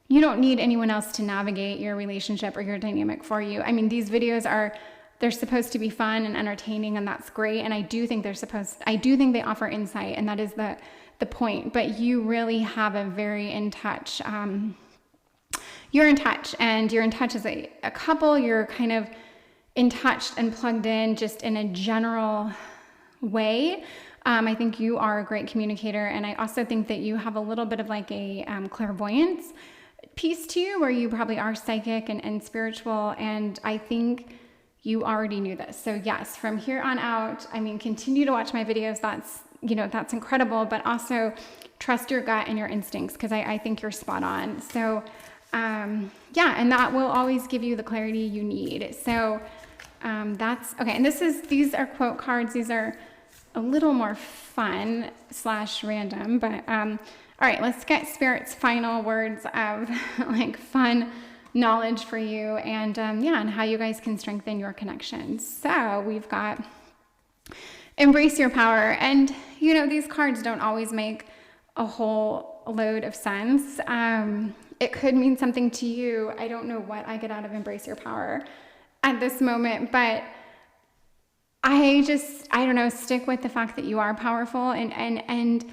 you don't need anyone else to navigate your relationship or your dynamic for you. I mean, these videos are they're supposed to be fun and entertaining, and that's great. And I do think they offer insight, and that is the point. But you really have a very in touch, you're in touch, and you're in touch as a couple. You're kind of in touch and plugged in just in a general way. I think you are a great communicator, and I also think that you have a little bit of like a clairvoyance piece to you, where you probably are psychic and spiritual, and I think you already knew this. So yes, from here on out, I mean, continue to watch my videos. That's incredible, but also trust your gut and your instincts, because I think you're spot on. So yeah, and that will always give you the clarity you need. So that's okay. And these are quote cards. These are a little more fun / random, but all right, let's get Spirit's final words of like fun knowledge for you, and and how you guys can strengthen your connections. So we've got embrace your power, and these cards don't always make a whole load of sense. It could mean something to you. I don't know what I get out of embrace your power at this moment, but I don't know, stick with the fact that you are powerful, and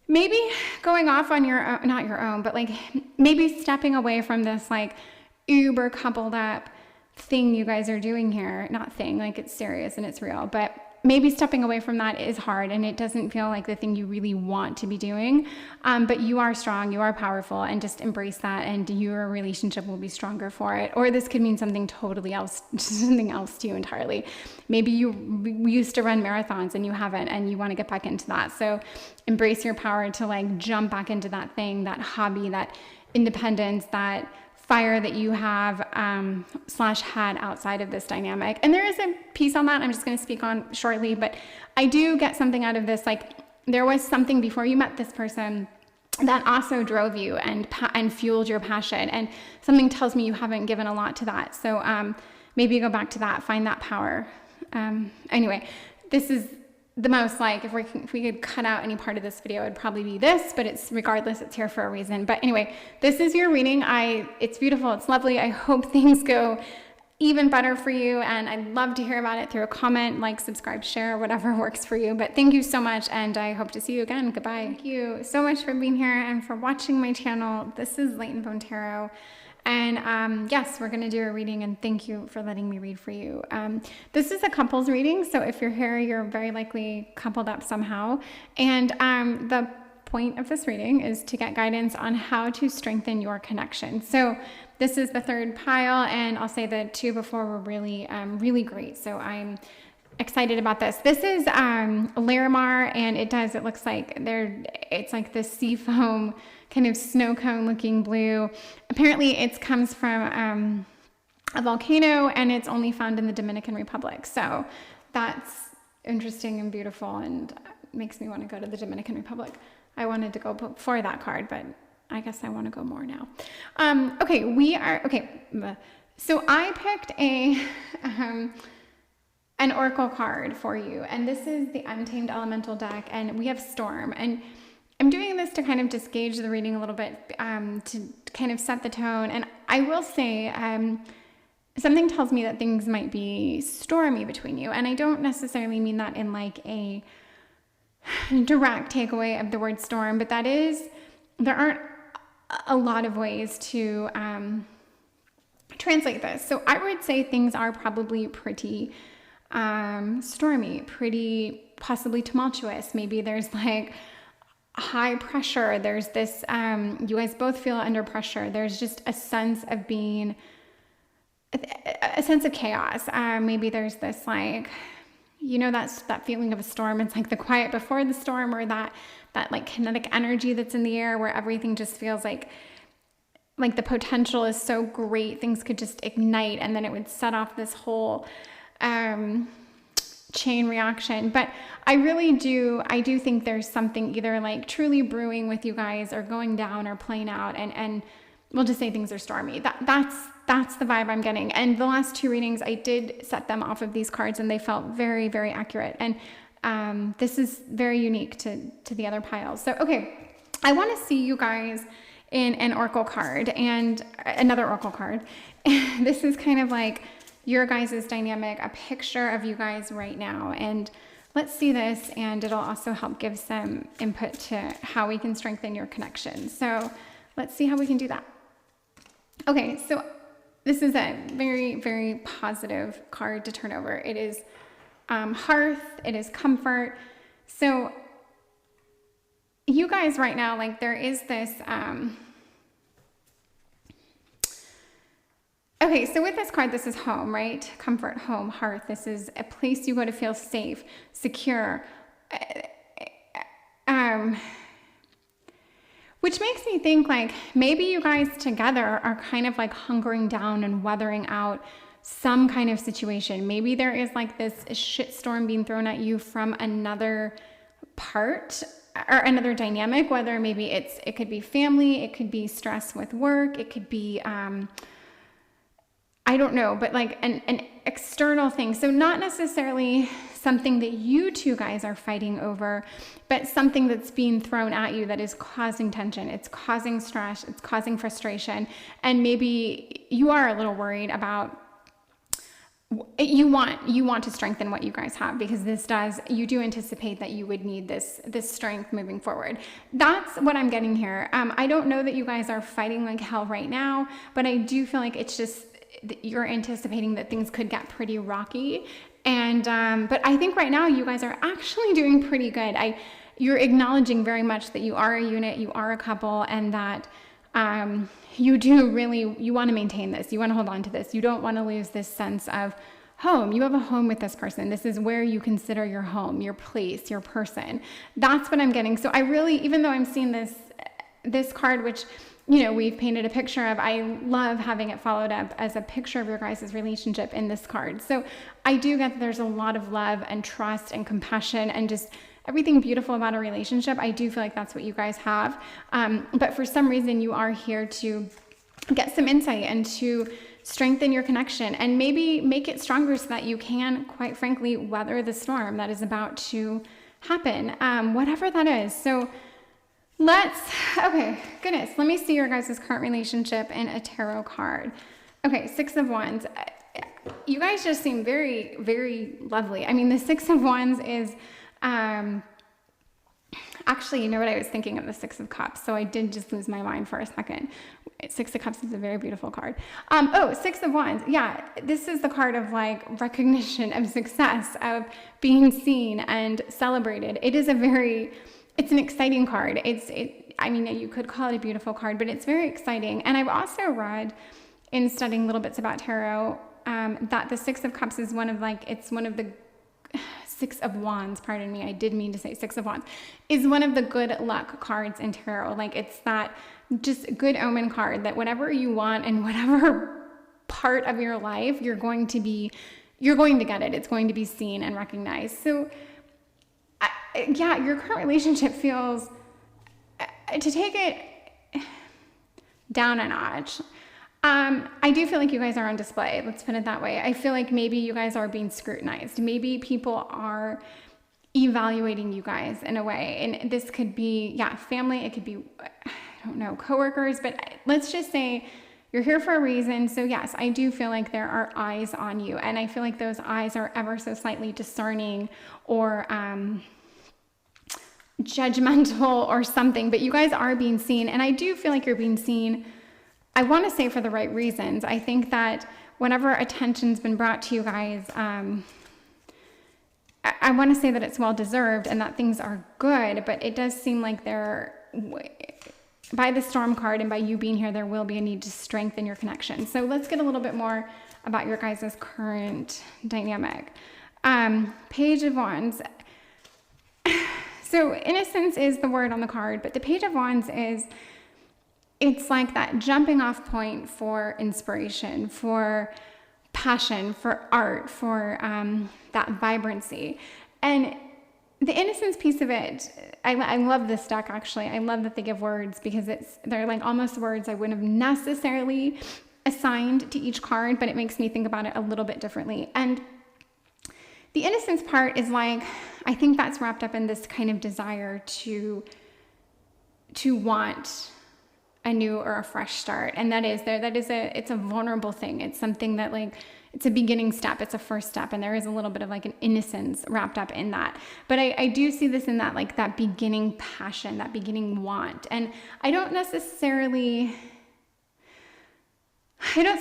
maybe going off on your own, not your own, but like maybe stepping away from this like uber coupled up thing you guys are doing here. Not thing, like it's serious and it's real, but maybe stepping away from that is hard, and it doesn't feel like the thing you really want to be doing. But you are strong, you are powerful, and just embrace that, and your relationship will be stronger for it. Or this could mean something totally else, something else to you entirely. Maybe you used to run marathons and you haven't, and you want to get back into that. So embrace your power to like jump back into that thing, that hobby, that independence, that fire that you have / had outside of this dynamic. And there is a piece on that I'm just going to speak on shortly, but I do get something out of this. Like there was something before you met this person that also drove you and fueled your passion, and something tells me you haven't given a lot to that. So maybe go back to that, find that power. Anyway, this is the most, like, if we could cut out any part of this video, it'd probably be this, but it's regardless, it's here for a reason. But anyway, this is your reading. It's beautiful. It's lovely. I hope things go even better for you, and I'd love to hear about it through a comment, like, subscribe, share, whatever works for you. But thank you so much, and I hope to see you again. Goodbye. Thank you so much for being here and for watching my channel. This is Light and Bone Tarot. And yes, we're going to do a reading, and thank you for letting me read for you. This is a couples reading, so if you're here, you're very likely coupled up somehow. And the point of this reading is to get guidance on how to strengthen your connection. So this is the third pile, and I'll say the two before were really, really great. So I'm excited about this. This is Larimar, and it looks like it's like this sea foam kind of snow cone looking blue. Apparently it comes from a volcano, and it's only found in the Dominican Republic. So that's interesting and beautiful, and makes me want to go to the Dominican Republic. I wanted to go before that card, but I guess I want to go more now. So I picked an oracle card for you, and this is the Untamed Elemental deck, and we have Storm. And I'm doing this to kind of just gauge the reading a little bit, to kind of set the tone. And I will say, something tells me that things might be stormy between you. And I don't necessarily mean that in like a direct takeaway of the word storm, but there aren't a lot of ways to translate this. So I would say things are probably pretty stormy, pretty possibly tumultuous. Maybe there's like high pressure. There's this, you guys both feel under pressure. There's just a sense of being, a sense of chaos. Maybe there's this like, that's that feeling of a storm. It's like the quiet before the storm, or that like kinetic energy that's in the air where everything just feels like the potential is so great. Things could just ignite, and then it would set off this whole, chain reaction. But I do think there's something either like truly brewing with you guys, or going down, or playing out, and we'll just say things are stormy. That's the vibe I'm getting. And the last two readings, I did set them off of these cards, and they felt very, very accurate. And this is very unique to the other piles. So okay, I want to see you guys in an oracle card and another oracle card. This is kind of like your guys' dynamic, a picture of you guys right now. And let's see this, and it'll also help give some input to how we can strengthen your connection. So let's see how we can do that. Okay, so this is a very, very positive card to turn over. It is hearth, it is comfort. So you guys right now, like there is this, okay, so with this card, this is home, right? Comfort, home, hearth. This is a place you go to feel safe, secure. Which makes me think like maybe you guys together are kind of like hunkering down and weathering out some kind of situation. Maybe there is like this shitstorm being thrown at you from another part or another dynamic, whether maybe it could be family, it could be stress with work, it could be, I don't know, but like an external thing. So not necessarily something that you two guys are fighting over, but something that's being thrown at you that is causing tension. It's causing stress. It's causing frustration. And maybe you are a little worried about, you want to strengthen what you guys have, because you do anticipate that you would need this strength moving forward. That's what I'm getting here. I don't know that you guys are fighting like hell right now, but I do feel like it's just, you're anticipating that things could get pretty rocky. And, but I think right now you guys are actually doing pretty good. You're acknowledging very much that you are a unit, you are a couple, and that, you want to maintain this. You want to hold on to this. You don't want to lose this sense of home. You have a home with this person. This is where you consider your home, your place, your person. That's what I'm getting. So I really, even though I'm seeing this card, which, you know, we've painted a picture of, I love having it followed up as a picture of your guys' relationship in this card. So I do get that there's a lot of love and trust and compassion and just everything beautiful about a relationship. I do feel like that's what you guys have. But for some reason you are here to get some insight and to strengthen your connection and maybe make it stronger so that you can, quite frankly, weather the storm that is about to happen, whatever that is. So okay, goodness, let me see your guys' current relationship in a tarot card. Okay, Six of Wands. You guys just seem very, very lovely. I mean, the Six of Wands is, actually, you know what, I was thinking of the Six of Cups, so I did just lose my mind for a second. Six of Cups is a very beautiful card. Six of Wands. Yeah, this is the card of like recognition, of success, of being seen and celebrated. It's an exciting card. I mean, you could call it a beautiful card, but it's very exciting. And I've also read in studying little bits about tarot, that the Six of Cups is one of the Six of Wands, pardon me, I did mean to say Six of Wands, is one of the good luck cards in tarot. Like it's that just good omen card that whatever you want in whatever part of your life, you're going to get it. It's going to be seen and recognized. So yeah, your current relationship feels, to take it down a notch, I do feel like you guys are on display. Let's put it that way. I feel like maybe you guys are being scrutinized. Maybe people are evaluating you guys in a way. And this could be, family. It could be, I don't know, coworkers. But let's just say you're here for a reason. So yes, I do feel like there are eyes on you. And I feel like those eyes are ever so slightly discerning or judgmental or something, but you guys are being seen. And I do feel like you're being seen, I want to say, for the right reasons. I think that whenever attention's been brought to you guys, I want to say that it's well deserved and that things are good, but it does seem like by the Storm card and by you being here, there will be a need to strengthen your connection. So let's get a little bit more about your guys' current dynamic. Page of Wands. So innocence is the word on the card, but the Page of Wands it's like that jumping off point for inspiration, for passion, for art, for that vibrancy. And the innocence piece of it, I love this deck actually. I love that they give words because they're like almost words I wouldn't have necessarily assigned to each card, but it makes me think about it a little bit differently. And the innocence part is like, I think that's wrapped up in this kind of desire to want a new or a fresh start. And it's a vulnerable thing. It's something that like, it's a beginning step. It's a first step. And there is a little bit of like an innocence wrapped up in that. But I do see this in that, like that beginning passion, that beginning want. And I don't see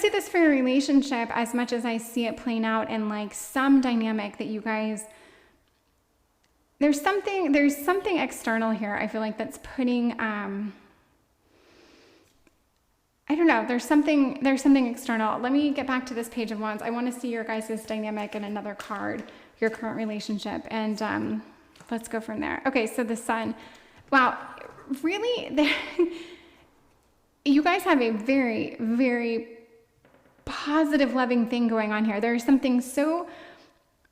this for a relationship as much as I see it playing out in like some dynamic that you guys, there's something external here. I feel like that's putting, I don't know. There's something external. Let me get back to this Page of Wands. I want to see your guys' dynamic in another card, your current relationship. And let's go from there. Okay, so the Sun. Wow, really? You guys have a very, very positive, loving thing going on here. There's something so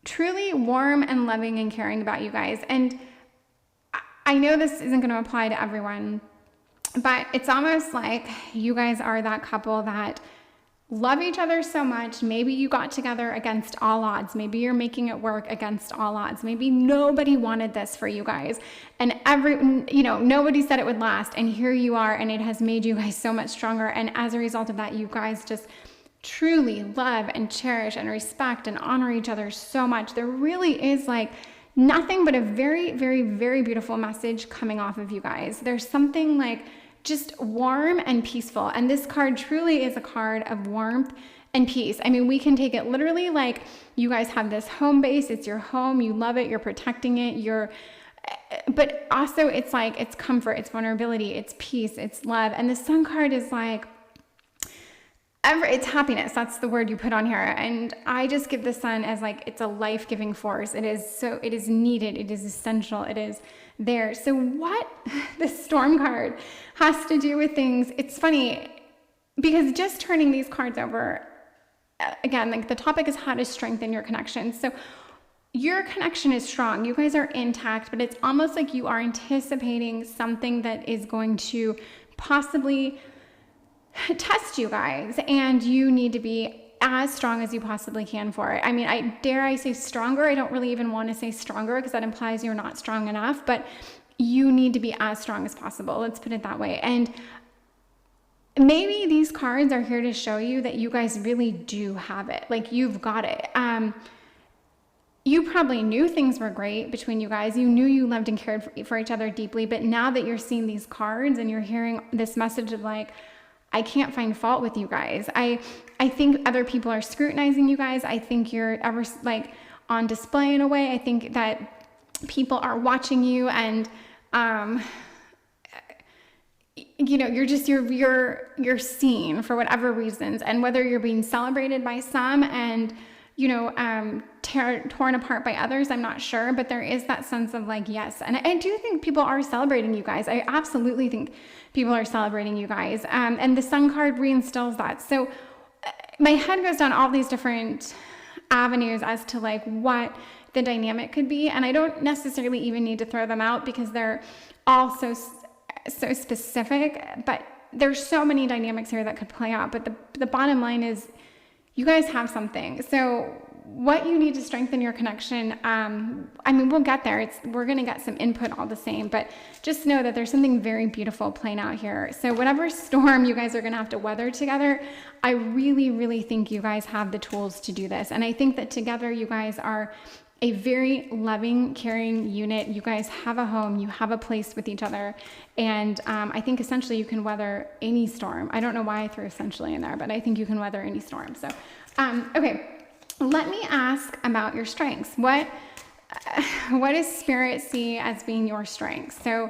truly warm and loving and caring about you guys. And I know this isn't going to apply to everyone, but it's almost like you guys are that couple that love each other so much. Maybe you got together against all odds. Maybe you're making it work against all odds. Maybe nobody wanted this for you guys. And nobody said it would last. And here you are, and it has made you guys so much stronger. And as a result of that, you guys just truly love and cherish and respect and honor each other so much. There really is like nothing but a very, very, very beautiful message coming off of you guys. There's something like just warm and peaceful. And this card truly is a card of warmth and peace. I mean, we can take it literally like you guys have this home base. It's your home. You love it. You're protecting it. But also it's like, it's comfort, it's vulnerability, it's peace, it's love. And the Sun card is like, it's happiness. That's the word you put on here. And I just give the Sun as like, it's a life-giving force. It is needed. It is essential. It is there. So what the Storm card has to do with things, it's funny because just turning these cards over, again, like the topic is how to strengthen your connection. So your connection is strong. You guys are intact, but it's almost like you are anticipating something that is going to possibly test you guys, and you need to be as strong as you possibly can for it. I mean, I say stronger. I don't really even want to say stronger because that implies you're not strong enough, but you need to be as strong as possible. Let's put it that way. And maybe these cards are here to show you that you guys really do have it. Like you've got it. You probably knew things were great between you guys. You knew you loved and cared for each other deeply, but now that you're seeing these cards and you're hearing this message of like, I can't find fault with you guys. I think other people are scrutinizing you guys. I think you're ever like on display in a way. I think that people are watching you, and you're seen for whatever reasons, and whether you're being celebrated by some and torn apart by others, I'm not sure, but there is that sense of like, yes. And I do think people are celebrating you guys. I absolutely think people are celebrating you guys. And the Sun card reinstills that. So my head goes down all these different avenues as to like what the dynamic could be. And I don't necessarily even need to throw them out because they're all so specific, but there's so many dynamics here that could play out. But the bottom line is you guys have something. So what you need to strengthen your connection, we'll get there. We're going to get some input all the same, but just know that there's something very beautiful playing out here. So whatever storm you guys are going to have to weather together, I really, really think you guys have the tools to do this. And I think that together you guys are a very loving, caring unit. You guys have a home, you have a place with each other. And I think essentially you can weather any storm. I don't know why I threw essentially in there, but I think you can weather any storm. So, okay. Let me ask about your strengths. What does Spirit see as being your strengths? So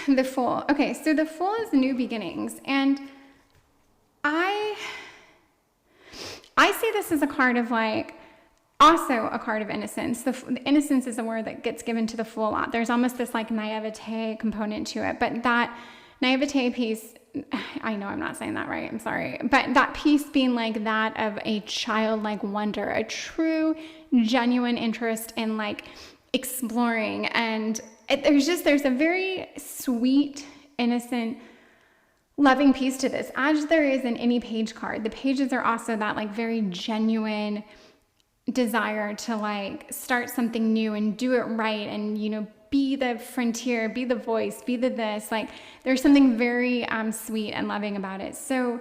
the Fool. Okay, so the Fool is new beginnings. And I see this as a card of like, also a card of innocence. The innocence is a word that gets given to the Fool a lot. There's almost this like naivete component to it, but that naivete piece, I know I'm not saying that right, I'm sorry, but that piece being like that of a childlike wonder, a true, genuine interest in like exploring. And there's a very sweet, innocent, loving piece to this, as there is in any page card. The pages are also that like very genuine desire to like start something new and do it right and be the frontier, be the voice, be the this. Like there's something very sweet and loving about it. So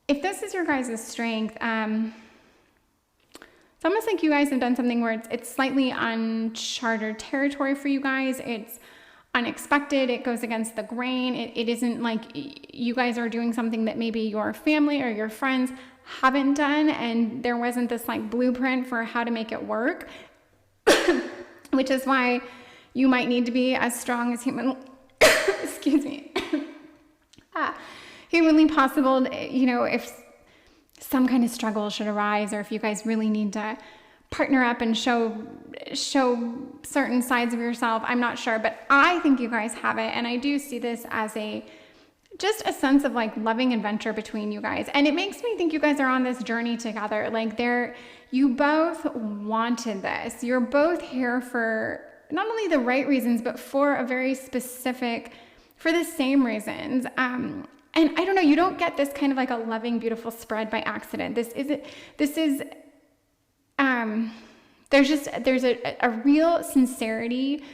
if this is your guys' strength, it's almost like you guys have done something where it's slightly uncharted territory for you guys. It's unexpected. It goes against the grain. It isn't like you guys are doing something that maybe your family or your friends haven't done, and there wasn't this like blueprint for how to make it work, which is why you might need to be as strong as excuse me, humanly possible. You know, if some kind of struggle should arise, or if you guys really need to partner up and show certain sides of yourself, I'm not sure, but I think you guys have it. And I do see this as just a sense of like loving adventure between you guys. And it makes me think you guys are on this journey together. Like you both wanted this. You're both here for not only the right reasons, but for a very specific, for the same reasons. And I don't know, you don't get this kind of like a loving, beautiful spread by accident. There's a real sincerity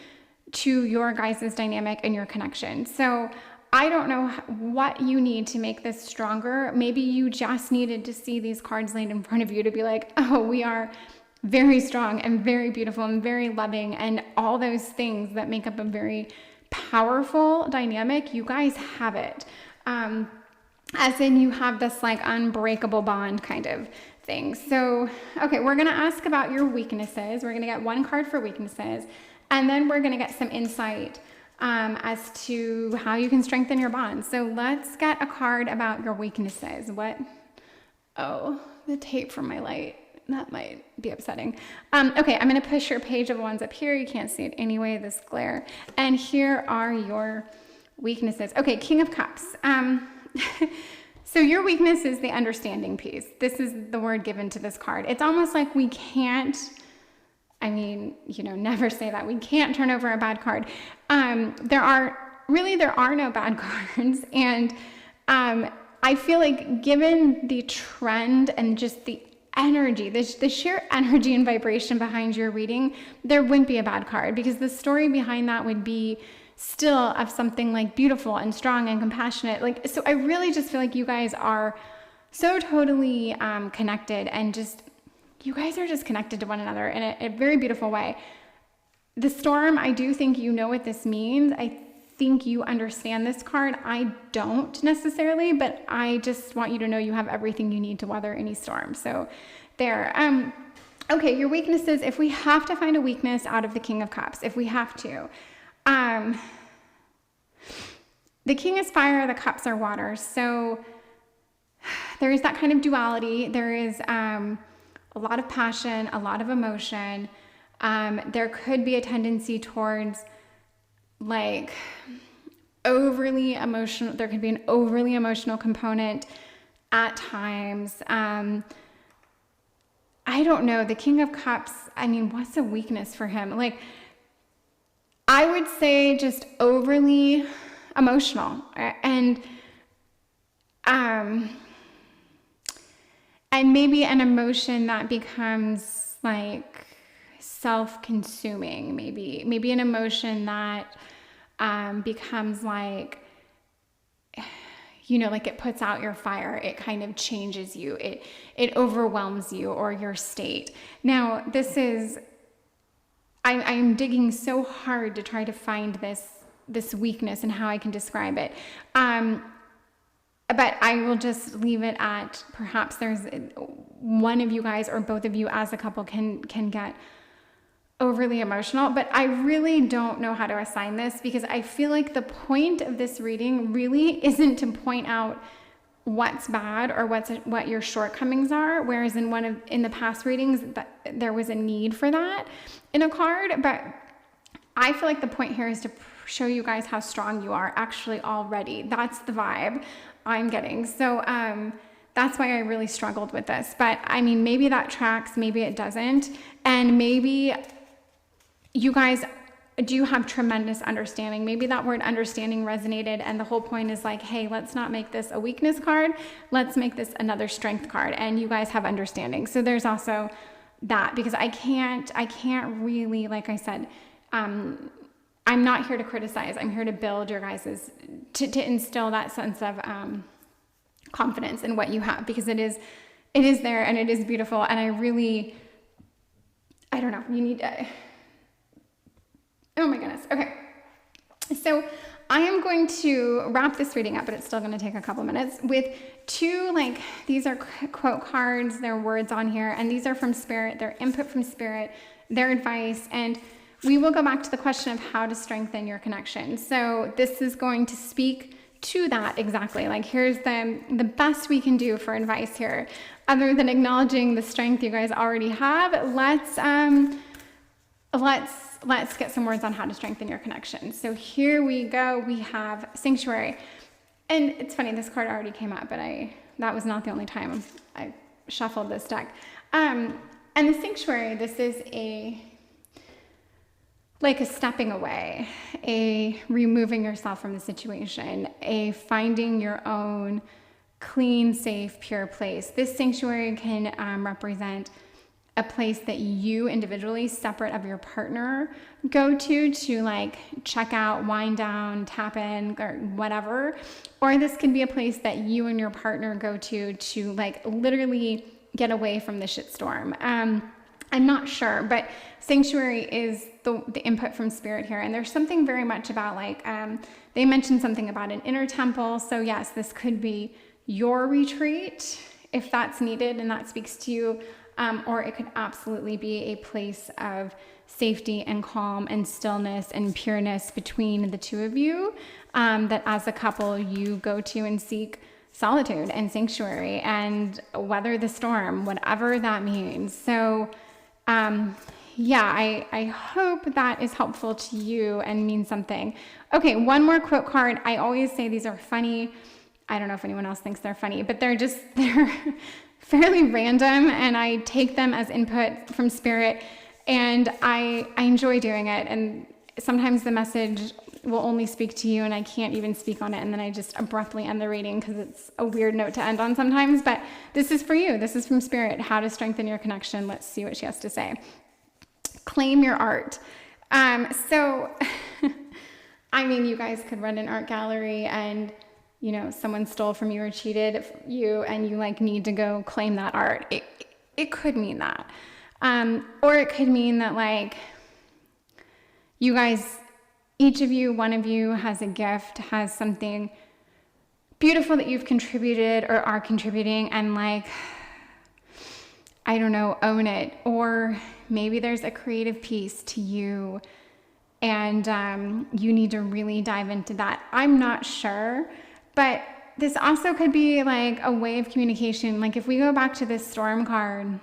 to your guys' dynamic and your connection. So I don't know what you need to make this stronger. Maybe you just needed to see these cards laid in front of you to be like, oh, we are very strong and very beautiful and very loving, and all those things that make up a very powerful dynamic. You guys have it. As in you have this like unbreakable bond kind of thing. So, okay, we're going to ask about your weaknesses. We're going to get one card for weaknesses, and then we're going to get some insight as to how you can strengthen your bond. So let's get a card about your weaknesses. Oh, the tape from my light. That might be upsetting. Okay, I'm going to push your page of wands up here. You can't see it anyway, this glare. And here are your weaknesses. Okay, King of Cups. So your weakness is the understanding piece. This is the word given to this card. It's almost like we can't, never say that. We can't turn over a bad card. There are no bad cards. And I feel like given the trend and just the energy, the sheer energy and vibration behind your reading, there wouldn't be a bad card, because the story behind that would be still of something like beautiful and strong and compassionate. Like, so I really just feel like you guys are so totally connected, and you guys are just connected to one another in a very beautiful way. The storm, I do think you know what this means. I think you understand this card. I don't necessarily, but I just want you to know you have everything you need to weather any storm. So there. Okay, your weaknesses, if we have to find a weakness out of the King of Cups, if we have to. The King is fire, the cups are water. So there is that kind of duality. There is a lot of passion, a lot of emotion. There could be a tendency towards like overly emotional. There could be an overly emotional component at times. I don't know. The King of Cups, what's a weakness for him? Like, I would say just overly emotional, and maybe an emotion that becomes like self-consuming, maybe an emotion that becomes like, like it puts out your fire. It kind of changes you. It overwhelms you or your state. Now, I'm digging so hard to try to find this weakness and how I can describe it. But I will just leave it at perhaps there's one of you guys or both of you as a couple can get overly emotional. But I really don't know how to assign this, because I feel like the point of this reading really isn't to point out what's bad or what your shortcomings are, whereas in the past readings there was a need for that in a card. But I feel like the point here is to show you guys how strong you are actually already. That's the vibe I'm getting. So that's why I really struggled with this. But maybe that tracks, maybe it doesn't, and maybe you guys do have tremendous understanding. Maybe that word understanding resonated, and the whole point is like, hey, let's not make this a weakness card. Let's make this another strength card, and you guys have understanding. So there's also that, because I can't really, like I said, I'm not here to criticize. I'm here to build your guys's, to instill that sense of confidence in what you have, because it is there and it is beautiful. And I don't know, you need to, oh my goodness. Okay. So I am going to wrap this reading up, but it's still going to take a couple minutes, with two, like, these are quote cards, they're words on here, and these are from Spirit, they're input from Spirit, their advice, and we will go back to the question of how to strengthen your connection. So this is going to speak to that exactly. Like, here's the best we can do for advice here. Other than acknowledging the strength you guys already have, let's get some words on how to strengthen your connection. So here we go. We have Sanctuary. And it's funny, this card already came up, but that was not the only time I shuffled this deck. And the Sanctuary, this is like a stepping away, a removing yourself from the situation, a finding your own clean, safe, pure place. This Sanctuary can represent a place that you individually, separate of your partner, go to like check out, wind down, tap in, or whatever. Or this could be a place that you and your partner go to like literally get away from the shitstorm. I'm not sure, but Sanctuary is the input from Spirit here. And there's something very much about, like, they mentioned something about an inner temple. So yes, this could be your retreat if that's needed and that speaks to you. Or it could absolutely be a place of safety and calm and stillness and pureness between the two of you, that as a couple you go to and seek solitude and sanctuary and weather the storm, whatever that means. So yeah, I hope that is helpful to you and means something. Okay, one more quote card. I always say these are funny. I don't know if anyone else thinks they're funny, but they're fairly random, and I take them as input from Spirit, and I enjoy doing it. And sometimes the message will only speak to you and I can't even speak on it, and then I just abruptly end the reading because it's a weird note to end on sometimes. But this is for you. This is from Spirit. How to strengthen your connection. Let's see what she has to say. Claim your art. So I mean, you guys could run an art gallery and, you know, someone stole from you or cheated you and you like need to go claim that art. It could mean that. Or it could mean that, like, you guys, each of you, one of you has a gift, has something beautiful that you've contributed or are contributing, and, like, I don't know, own it. Or maybe there's a creative piece to you and you need to really dive into that. I'm not sure, but this also could be like a way of communication. Like, if we go back to this storm card,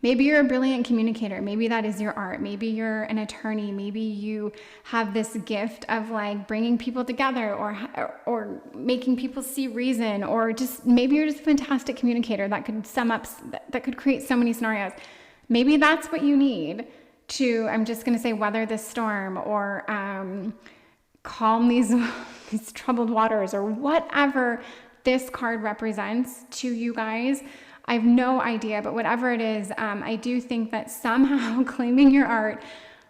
maybe you're a brilliant communicator. Maybe that is your art. Maybe you're an attorney. Maybe you have this gift of like bringing people together or making people see reason, or just maybe you're just a fantastic communicator that could sum up, that could create so many scenarios. Maybe that's what you need to, I'm just going to say, weather this storm, or calm these troubled waters, or whatever this card represents to you guys. I have no idea, but whatever it is, I do think that somehow claiming your art,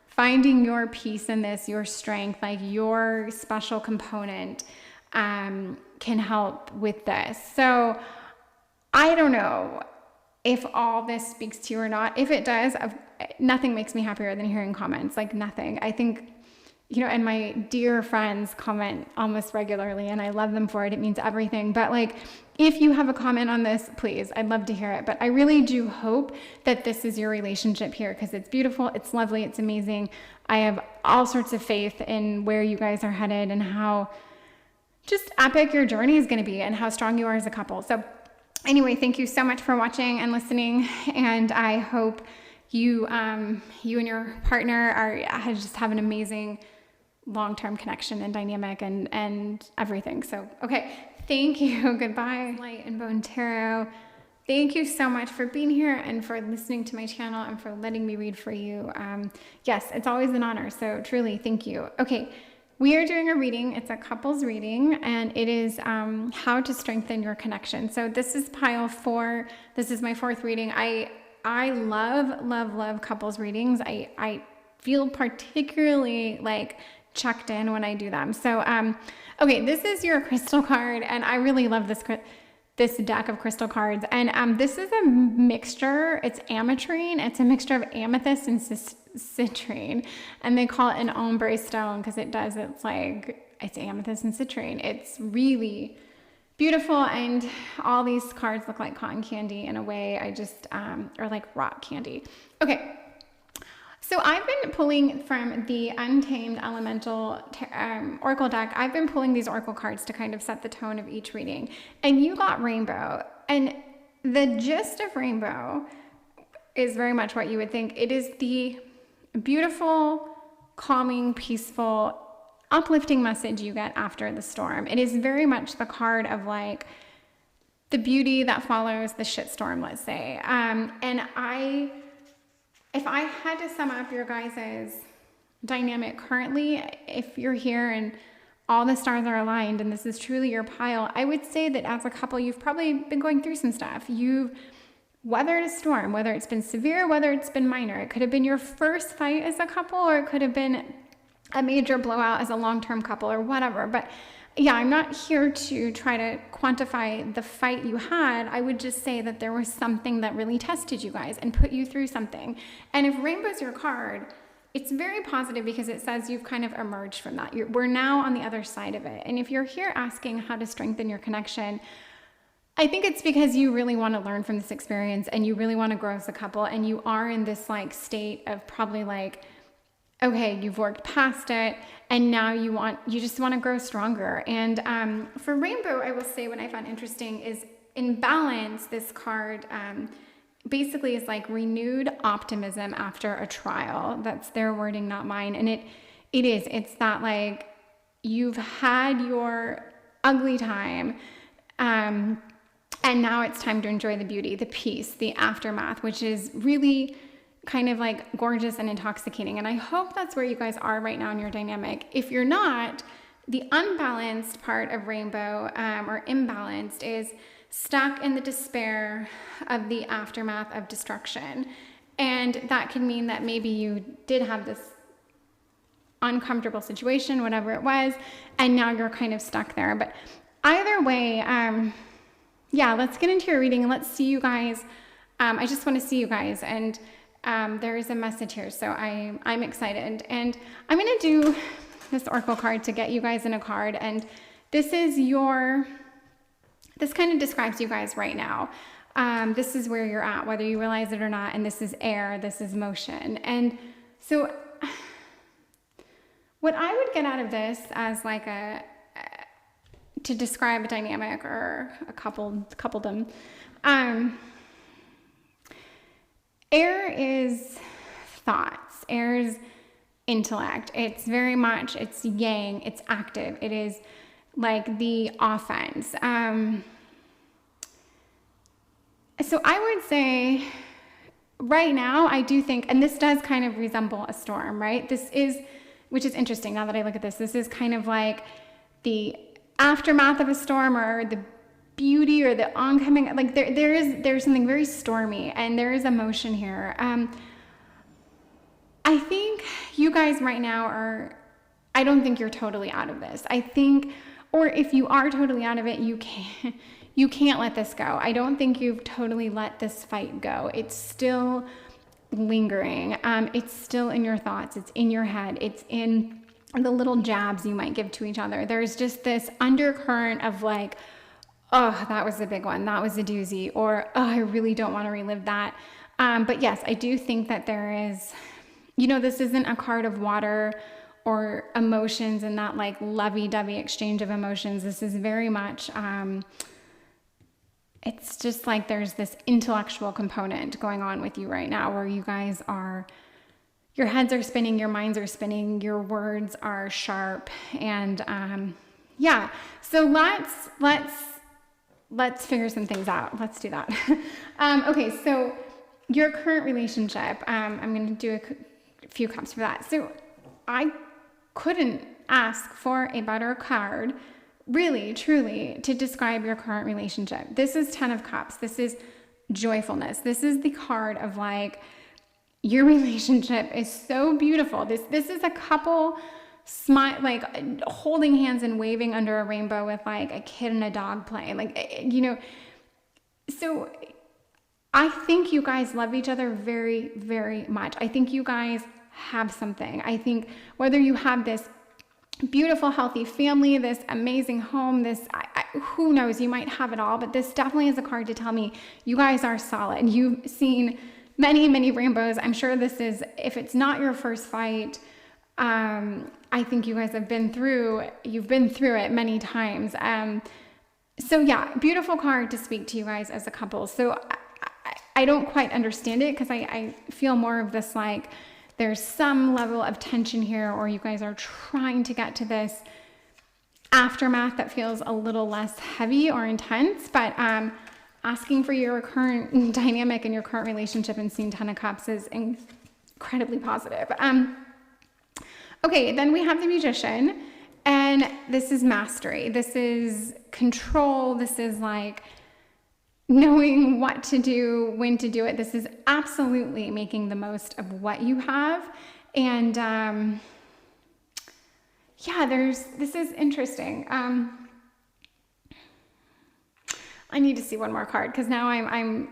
finding your peace in this, your strength, like your special component, can help with this. So I don't know if all this speaks to you or not. If it does, nothing makes me happier than hearing comments, like nothing. I think, you know, and my dear friends comment almost regularly, and I love them for it. It means everything. But like, if you have a comment on this, please, I'd love to hear it. But I really do hope that this is your relationship here, because it's beautiful, it's lovely, it's amazing. I have all sorts of faith in where you guys are headed and how just epic your journey is going to be and how strong you are as a couple. So anyway, thank you so much for watching and listening. And I hope you and your partner just have an amazing long-term connection and dynamic and everything. So, okay. Thank you. Goodbye. Light and Bone Tarot. Thank you so much for being here and for listening to my channel and for letting me read for you. Yes, it's always an honor. So truly, thank you. Okay. We are doing a reading. It's a couples reading, and it is how to strengthen your connection. So this is pile 4. This is my 4th reading. I love couples readings. I feel particularly like checked in when I do them. So, okay, this is your crystal card, and I really love this deck of crystal cards. And this is a mixture. It's ametrine. It's a mixture of amethyst and citrine, and they call it an ombre stone because it's amethyst and citrine. It's really beautiful, and all these cards look like cotton candy in a way. Or like rock candy. Okay. So I've been pulling from the Untamed Elemental Oracle deck. I've been pulling these Oracle cards to kind of set the tone of each reading. And you got Rainbow. And the gist of Rainbow is very much what you would think. It is the beautiful, calming, peaceful, uplifting message you get after the storm. It is very much the card of like the beauty that follows the shitstorm, let's say. If I had to sum up your guys' dynamic currently, if you're here and all the stars are aligned and this is truly your pile, I would say that as a couple, you've probably been going through some stuff. You've weathered a storm, whether it's been severe, whether it's been minor. It could have been your first fight as a couple, or it could have been a major blowout as a long-term couple, or whatever. But yeah, I'm not here to try to quantify the fight you had. I would just say that there was something that really tested you guys and put you through something. And if Rainbow's your card, it's very positive because it says you've kind of emerged from that. We're now on the other side of it. And if you're here asking how to strengthen your connection, I think it's because you really want to learn from this experience and you really want to grow as a couple, and you are in this like state of probably like, okay, you've worked past it, and now you just want to grow stronger. And for Rainbow, I will say what I found interesting is in balance, this card basically is like renewed optimism after a trial. That's their wording, not mine. And it's that like you've had your ugly time, and now it's time to enjoy the beauty, the peace, the aftermath, which is really kind of like gorgeous and intoxicating. And I hope that's where you guys are right now in your dynamic. If you're not, the unbalanced part of Rainbow, or imbalanced, is stuck in the despair of the aftermath of destruction. And that can mean that maybe you did have this uncomfortable situation, whatever it was, and now you're kind of stuck there. But either way, yeah, let's get into your reading and let's see you guys. I just want to see you guys, and there is a message here, so I'm excited. And I'm going to do this Oracle card to get you guys in a card, and this kind of describes you guys right now. This is where you're at, whether you realize it or not, and this is air, this is motion. And so what I would get out of this as like to describe a dynamic or a coupledom, air is thoughts, air is intellect. It's very much, it's yang, it's active. It is like the offense. So I would say right now, I do think, and this does kind of resemble a storm, right? Which is interesting now that I look at this is kind of like the aftermath of a storm, or the beauty, or the oncoming, like there's something very stormy, and there is emotion here. I think you guys right now I don't think you're totally out of this. I think, or if you are totally out of it, you can't let this go. I don't think you've totally let this fight go. It's still lingering. It's still in your thoughts. It's in your head. It's in the little jabs you might give to each other. There's just this undercurrent of like, oh, that was a big one. That was a doozy. Or, oh, I really don't want to relive that. But yes, I do think that there is, this isn't a card of water or emotions and that like lovey-dovey exchange of emotions. This is very much, it's just like there's this intellectual component going on with you right now, where you guys your heads are spinning, your minds are spinning, your words are sharp. And yeah, so let's figure some things out. Let's do that. Okay, so your current relationship, I'm going to do a few cups for that. So I couldn't ask for a better card, really, truly, to describe your current relationship. This is 10 of Cups. This is joyfulness. This is the card of like, your relationship is so beautiful. This is a couple smile, like holding hands and waving under a rainbow with like a kid and a dog playing, like, you know. So I think you guys love each other very, very much. I think you guys have something. I think whether you have this beautiful, healthy family, this amazing home, who knows, you might have it all, but this definitely is a card to tell me you guys are solid. You've seen many, many rainbows. I'm sure this is, if it's not your first fight, I think you guys have you've been through it many times. So yeah, beautiful card to speak to you guys as a couple. So I don't quite understand it, because I feel more of this like there's some level of tension here, or you guys are trying to get to this aftermath that feels a little less heavy or intense, but asking for your current dynamic and your current relationship and seeing 10 of Cups is incredibly positive. Okay, then we have the Magician, and this is mastery. This is control. This is like knowing what to do, when to do it. This is absolutely making the most of what you have. And yeah, this is interesting. I need to see one more card, because now I'm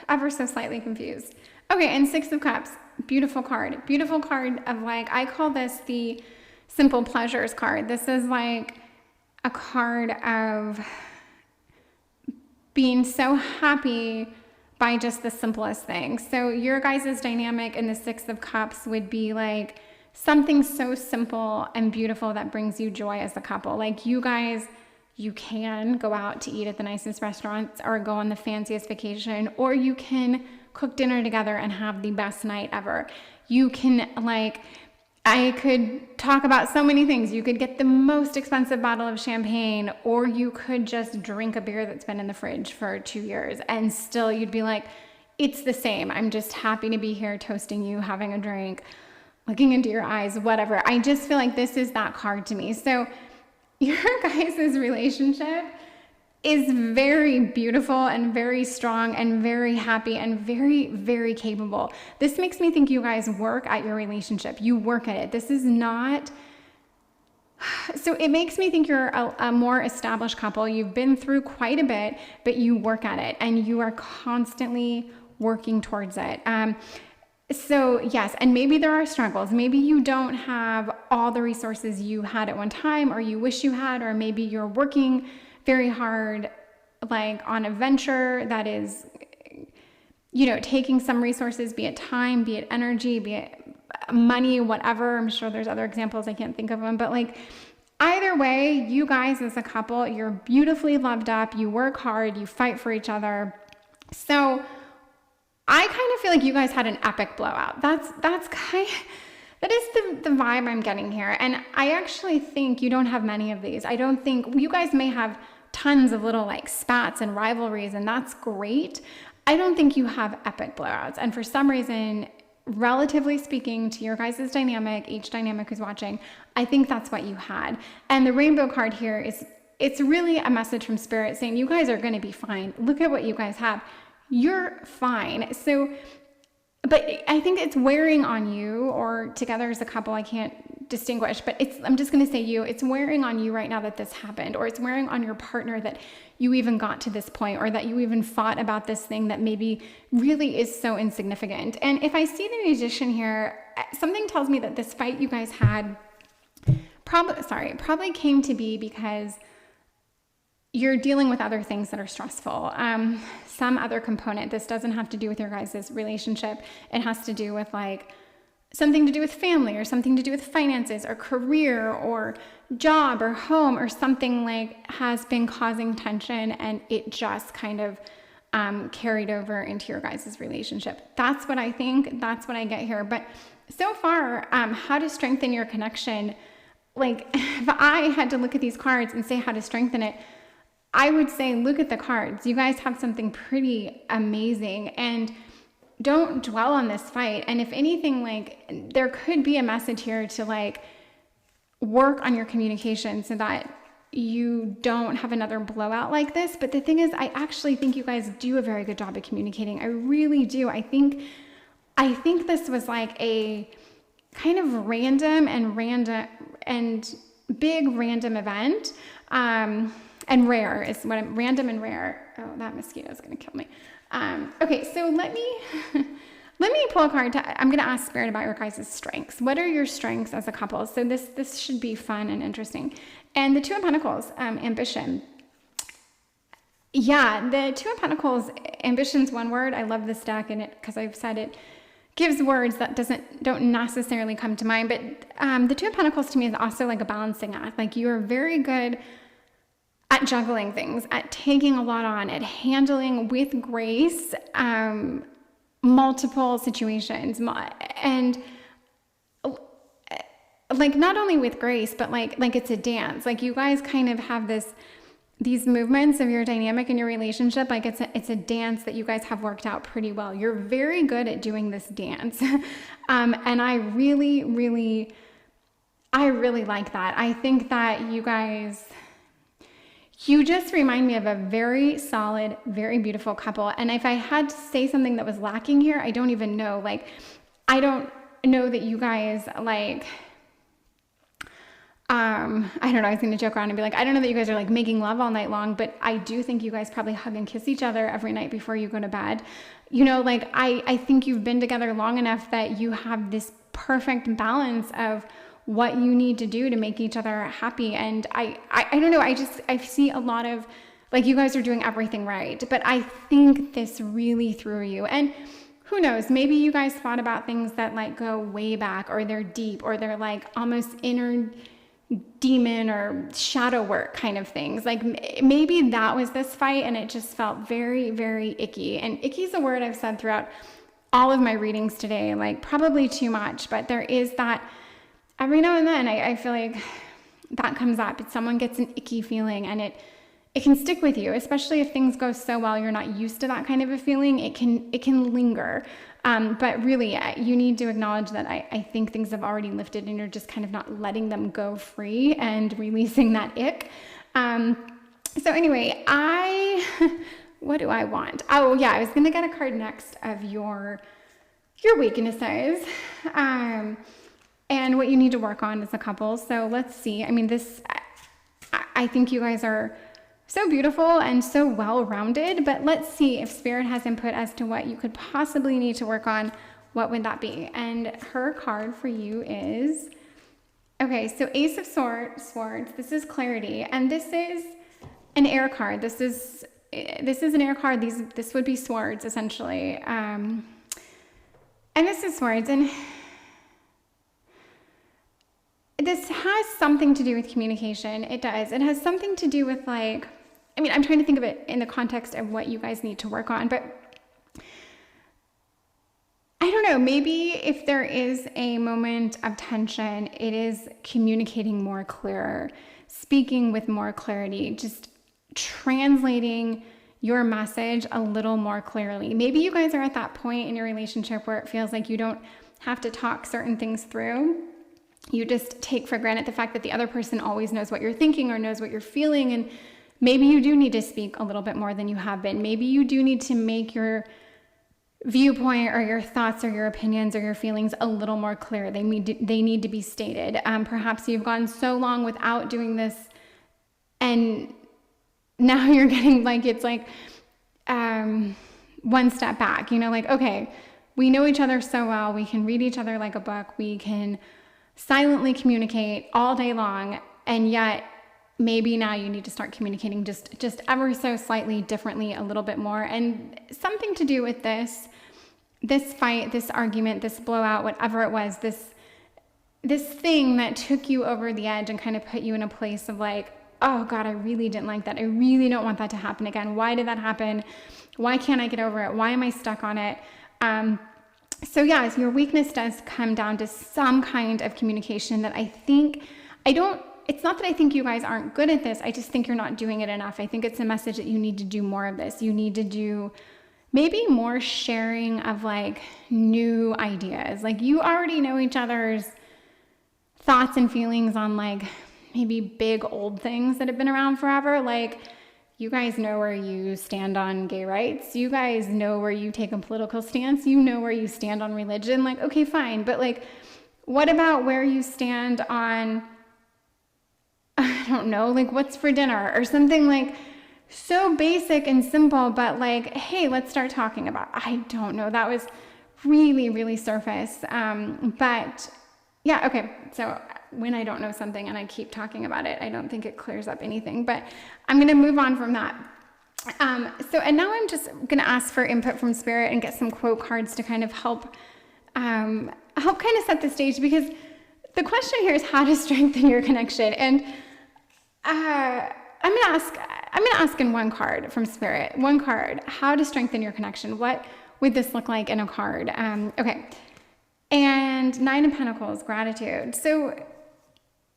ever so slightly confused. Okay, and Six of Cups, beautiful card of like, I call this the simple pleasures card. This is like a card of being so happy by just the simplest things. So your guys' dynamic in the Six of Cups would be like something so simple and beautiful that brings you joy as a couple. Like you guys, you can go out to eat at the nicest restaurants, or go on the fanciest vacation, or you can cook dinner together and have the best night ever. You can, like, I could talk about so many things. You could get the most expensive bottle of champagne, or you could just drink a beer that's been in the fridge for 2 years, and still you'd be like, it's the same. I'm just happy to be here toasting you, having a drink, looking into your eyes, whatever. I just feel like this is that card to me. So your guys' relationship is very beautiful and very strong and very happy and very, very capable. This makes me think you guys work at your relationship. You work at it. This is not... So it makes me think you're a more established couple. You've been through quite a bit, but you work at it and you are constantly working towards it. So yes, and maybe there are struggles. Maybe you don't have all the resources you had at one time, or you wish you had, or maybe you're working very hard, like on a venture that is, you know, taking some resources, be it time, be it energy, be it money, whatever. I'm sure there's other examples. I can't think of them, but like either way, you guys as a couple, you're beautifully loved up. You work hard, you fight for each other. So I kind of feel like you guys had an epic blowout. That is the vibe I'm getting here. And I actually think you don't have many of these. I don't think you guys may have tons of little like spats and rivalries, and that's great. I don't think you have epic blowouts. And for some reason, relatively speaking to your guys' dynamic, each dynamic who's watching, I think that's what you had. And the rainbow card here it's really a message from Spirit saying you guys are going to be fine. Look at what you guys have. You're fine. So, but I think it's wearing on you, or together as a couple, I can't distinguish, but I'm just going to say it's wearing on you right now that this happened, or it's wearing on your partner that you even got to this point, or that you even fought about this thing that maybe really is so insignificant. And if I see the Magician here, something tells me that this fight you guys had probably came to be because you're dealing with other things that are stressful. Some other component. This doesn't have to do with your guys' relationship. It has to do with like something to do with family, or something to do with finances, or career, or job, or home, or something like has been causing tension, and it just kind of carried over into your guys' relationship. That's what I think. That's what I get here. But so far, how to strengthen your connection. Like if I had to look at these cards and say how to strengthen it, I would say, look at the cards. You guys have something pretty amazing, and don't dwell on this fight. And if anything, like there could be a message here to like work on your communication so that you don't have another blowout like this. But the thing is, I actually think you guys do a very good job of communicating. I really do. I think I think this was like a kind of random and big random event. And rare is what I'm, random and rare. Oh, that mosquito is going to kill me. Okay, so let me pull a card. I'm going to ask Spirit about your guys' strengths. What are your strengths as a couple? So this should be fun and interesting. And the Two of Pentacles, ambition. Yeah, the Two of Pentacles, ambition's one word. I love this deck in it because I've said it gives words that don't necessarily come to mind. But the Two of Pentacles to me is also like a balancing act. Like you are very good at juggling things, at taking a lot on, at handling with grace multiple situations, and like not only with grace, but like it's a dance. Like you guys kind of have these movements of your dynamic in your relationship. Like it's a dance that you guys have worked out pretty well. You're very good at doing this dance, and I really like that. I think that you just remind me of a very solid, very beautiful couple. And if I had to say something that was lacking here, I don't even know. Like, I don't know that you guys like, I don't know, I was going to joke around and be like, I don't know that you guys are like making love all night long, but I do think you guys probably hug and kiss each other every night before you go to bed. You know, like I think you've been together long enough that you have this perfect balance of what you need to do to make each other happy. And I don't know, I see a lot of, like you guys are doing everything right, but I think this really threw you. And who knows, maybe you guys thought about things that like go way back, or they're deep, or they're like almost inner demon or shadow work kind of things. Like maybe that was this fight and it just felt very, very icky. And icky is a word I've said throughout all of my readings today, like probably too much, but there is that every now and then I feel like that comes up. If someone gets an icky feeling and it can stick with you, especially if things go so well, you're not used to that kind of a feeling. It can linger. But really, you need to acknowledge that I think things have already lifted and you're just kind of not letting them go free and releasing that ick. So anyway, what do I want? Oh yeah, I was going to get a card next of your weaknesses. And what you need to work on as a couple. So let's see. I mean, I think you guys are so beautiful and so well-rounded, but let's see if Spirit has input as to what you could possibly need to work on. What would that be? And her card for you is, okay, so Ace of Swords. This is clarity, and this is an air card. This is an air card. This would be swords, essentially. And this is swords, and this has something to do with communication. It does. It has something to do with like, I mean, I'm trying to think of it in the context of what you guys need to work on, but I don't know, maybe if there is a moment of tension, it is communicating more clearer, speaking with more clarity, just translating your message a little more clearly. Maybe you guys are at that point in your relationship where it feels like you don't have to talk certain things through. You just take for granted the fact that the other person always knows what you're thinking or knows what you're feeling. And maybe you do need to speak a little bit more than you have been. Maybe you do need to make your viewpoint or your thoughts or your opinions or your feelings a little more clear. They need to be stated. Perhaps you've gone so long without doing this, and now you're getting like, it's like one step back, you know, like, okay, we know each other so well. We can read each other like a book. We can silently communicate all day long, and yet maybe now you need to start communicating just ever so slightly differently, a little bit more. And something to do with this fight, this argument, this blowout, whatever it was, this thing that took you over the edge and kind of put you in a place of like, oh God, I really didn't like that. I really don't want that to happen again. Why did that happen? Why can't I get over it? Why am I stuck on it? So yes, your weakness does come down to some kind of communication that it's not that I think you guys aren't good at this. I just think you're not doing it enough. I think it's a message that you need to do more of this. You need to do maybe more sharing of like new ideas. Like you already know each other's thoughts and feelings on like maybe big old things that have been around forever. Like you guys know where you stand on gay rights. You guys know where you take a political stance. You know where you stand on religion. Like, okay, fine. But like, what about where you stand on, I don't know, like what's for dinner or something like so basic and simple, but like, hey, let's start talking about, I don't know. That was really, really surface. But yeah, okay. So when I don't know something and I keep talking about it, I don't think it clears up anything, but I'm going to move on from that. And now I'm just going to ask for input from spirit and get some quote cards to kind of help kind of set the stage, because the question here is how to strengthen your connection. And I'm going to ask in one card from spirit, one card, how to strengthen your connection. What would this look like in a card? Okay. And 9 of Pentacles, gratitude. So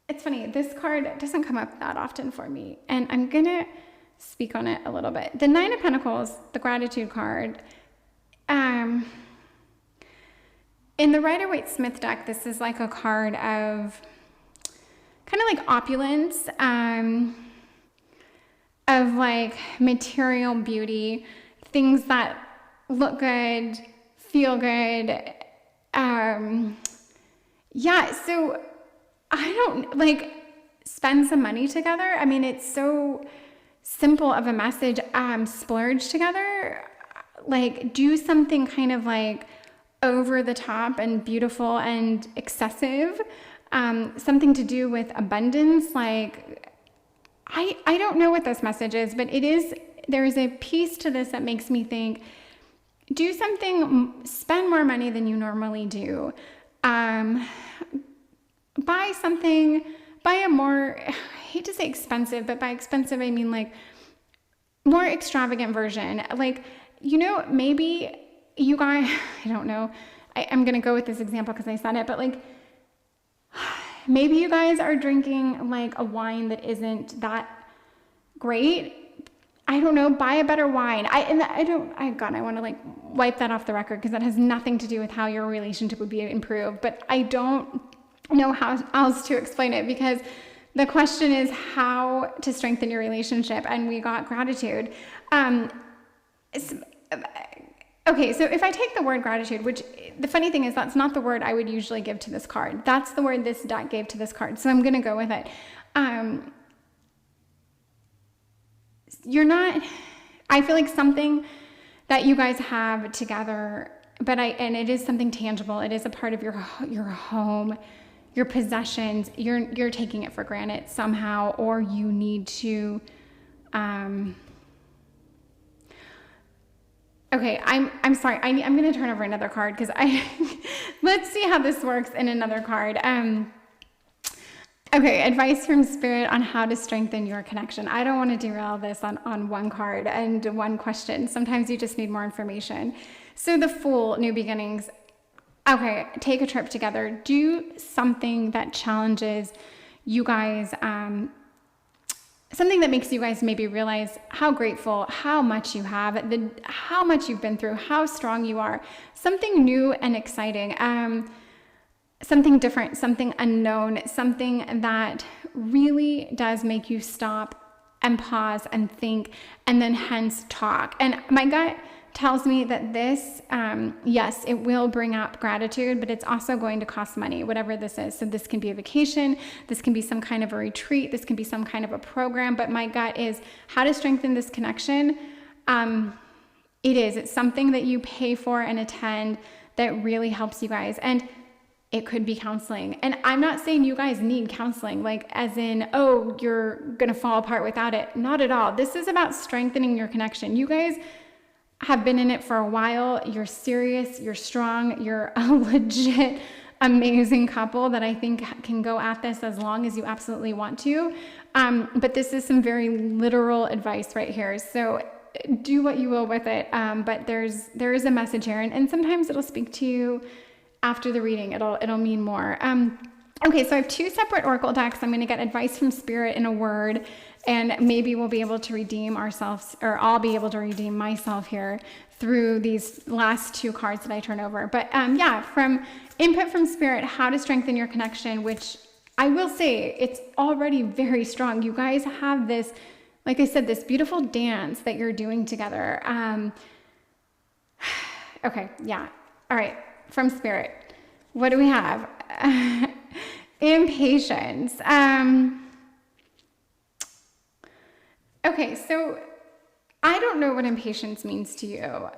it's funny, this card doesn't come up that often for me, and I'm going to speak on it a little bit. The 9 of Pentacles, the gratitude card, in the Rider-Waite-Smith deck, this is like a card of kind of like opulence, of like material beauty, things that look good, feel good. Yeah, so I don't like spend some money together. I mean, it's so simple of a message. Splurge together, like do something kind of like over the top and beautiful and excessive. Something to do with abundance. Like, I don't know what this message is, but there is a piece to this that makes me think, do something, spend more money than you normally do. Buy something, buy a more, I hate to say expensive, but by expensive, I mean like more extravagant version. Like, you know, maybe you guys, I don't know, I'm going to go with this example because I said it, but like, maybe you guys are drinking like a wine that isn't that great. I don't know, buy a better wine. I want to like wipe that off the record because that has nothing to do with how your relationship would be improved, but I don't know how else to explain it, because the question is how to strengthen your relationship, and we got gratitude. Okay, so if I take the word gratitude, which the funny thing is that's not the word I would usually give to this card. That's the word this deck gave to this card, so I'm going to go with it. I feel like something that you guys have together, and it is something tangible. It is a part of your home, your possessions. You're taking it for granted somehow, or you need to. Okay, I'm sorry. I'm going to turn over another card because let's see how this works in another card. Okay, advice from spirit on how to strengthen your connection. I don't want to derail this on one card and one question. Sometimes you just need more information. So the Fool, new beginnings. Okay, take a trip together. Do something that challenges you guys, something that makes you guys maybe realize how grateful, how much you have, how much you've been through, how strong you are. Something new and exciting. Something different, something unknown, something that really does make you stop and pause and think, and then hence talk. And my gut tells me that this, yes, it will bring up gratitude, but it's also going to cost money, whatever this is. So this can be a vacation, this can be some kind of a retreat, this can be some kind of a program, but my gut is how to strengthen this connection. It's something that you pay for and attend that really helps you guys. And it could be counseling. And I'm not saying you guys need counseling, like as in, oh, you're going to fall apart without it. Not at all. This is about strengthening your connection. You guys have been in it for a while. You're serious. You're strong. You're a legit, amazing couple that I think can go at this as long as you absolutely want to. But this is some very literal advice right here. So do what you will with it. But there is a message here, and sometimes it'll speak to you after the reading. It'll mean more. Okay, so I have 2 separate oracle decks. I'm going to get advice from spirit in a word, and maybe we'll be able to redeem ourselves, or I'll be able to redeem myself here through these last 2 cards that I turn over. But yeah, from input from spirit, how to strengthen your connection, which I will say it's already very strong. You guys have this like I said, this beautiful dance that you're doing together. Okay, yeah. All right, from Spirit. What do we have? Impatience. Okay, so I don't know what impatience means to you.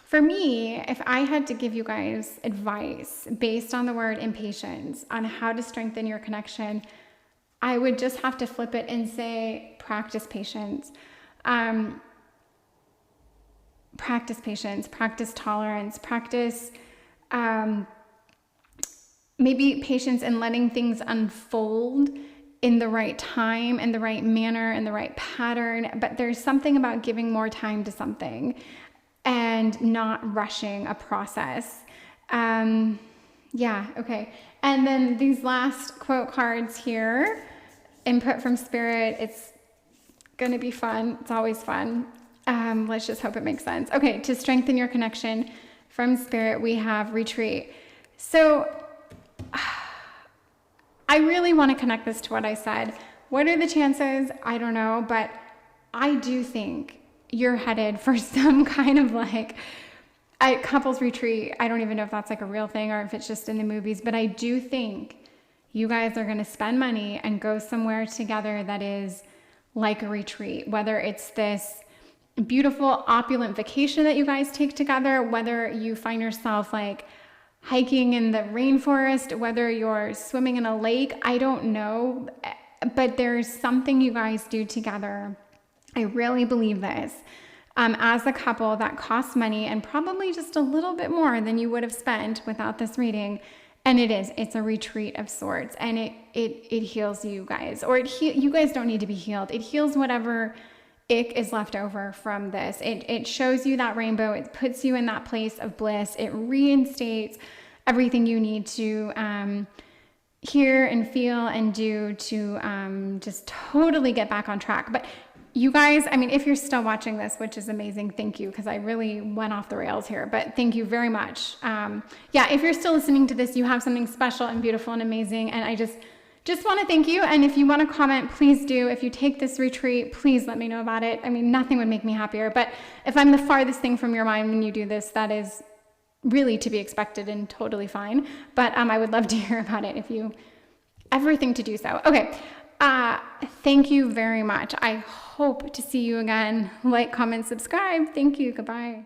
For me, if I had to give you guys advice based on the word impatience on how to strengthen your connection, I would just have to flip it and say, practice patience. Practice patience, practice tolerance, practice maybe patience in letting things unfold in the right time, in the right manner, in the right pattern. But there's something about giving more time to something and not rushing a process. Yeah, okay. And then these last quote cards here, input from Spirit. It's going to be fun. It's always fun. Let's just hope it makes sense. Okay, to strengthen your connection from Spirit, we have retreat. So I really want to connect this to what I said. What are the chances? I don't know, but I do think you're headed for some kind of like a couples retreat. I don't even know if that's like a real thing or if it's just in the movies, but I do think you guys are going to spend money and go somewhere together that is like a retreat, whether it's this beautiful opulent vacation that you guys take together, whether you find yourself like hiking in the rainforest, whether you're swimming in a lake, I don't know, but there's something you guys do together. I really believe this. As a couple that costs money and probably just a little bit more than you would have spent without this reading. And it's a retreat of sorts, and it heals you guys, or you guys don't need to be healed. It heals whatever ick is left over from this. It shows you that rainbow. It puts you in that place of bliss. It reinstates everything you need to hear and feel and do to just totally get back on track. But you guys, I mean, if you're still watching this, which is amazing, thank you, because I really went off the rails here, but thank you very much. Yeah, if you're still listening to this, you have something special and beautiful and amazing, and I just want to thank you. And if you want to comment, please do. If you take this retreat, please let me know about it. I mean, nothing would make me happier, but if I'm the farthest thing from your mind when you do this, that is really to be expected and totally fine. But I would love to hear about it if you ever think to do so. Okay. Thank you very much. I hope to see you again. Like, comment, subscribe. Thank you. Goodbye.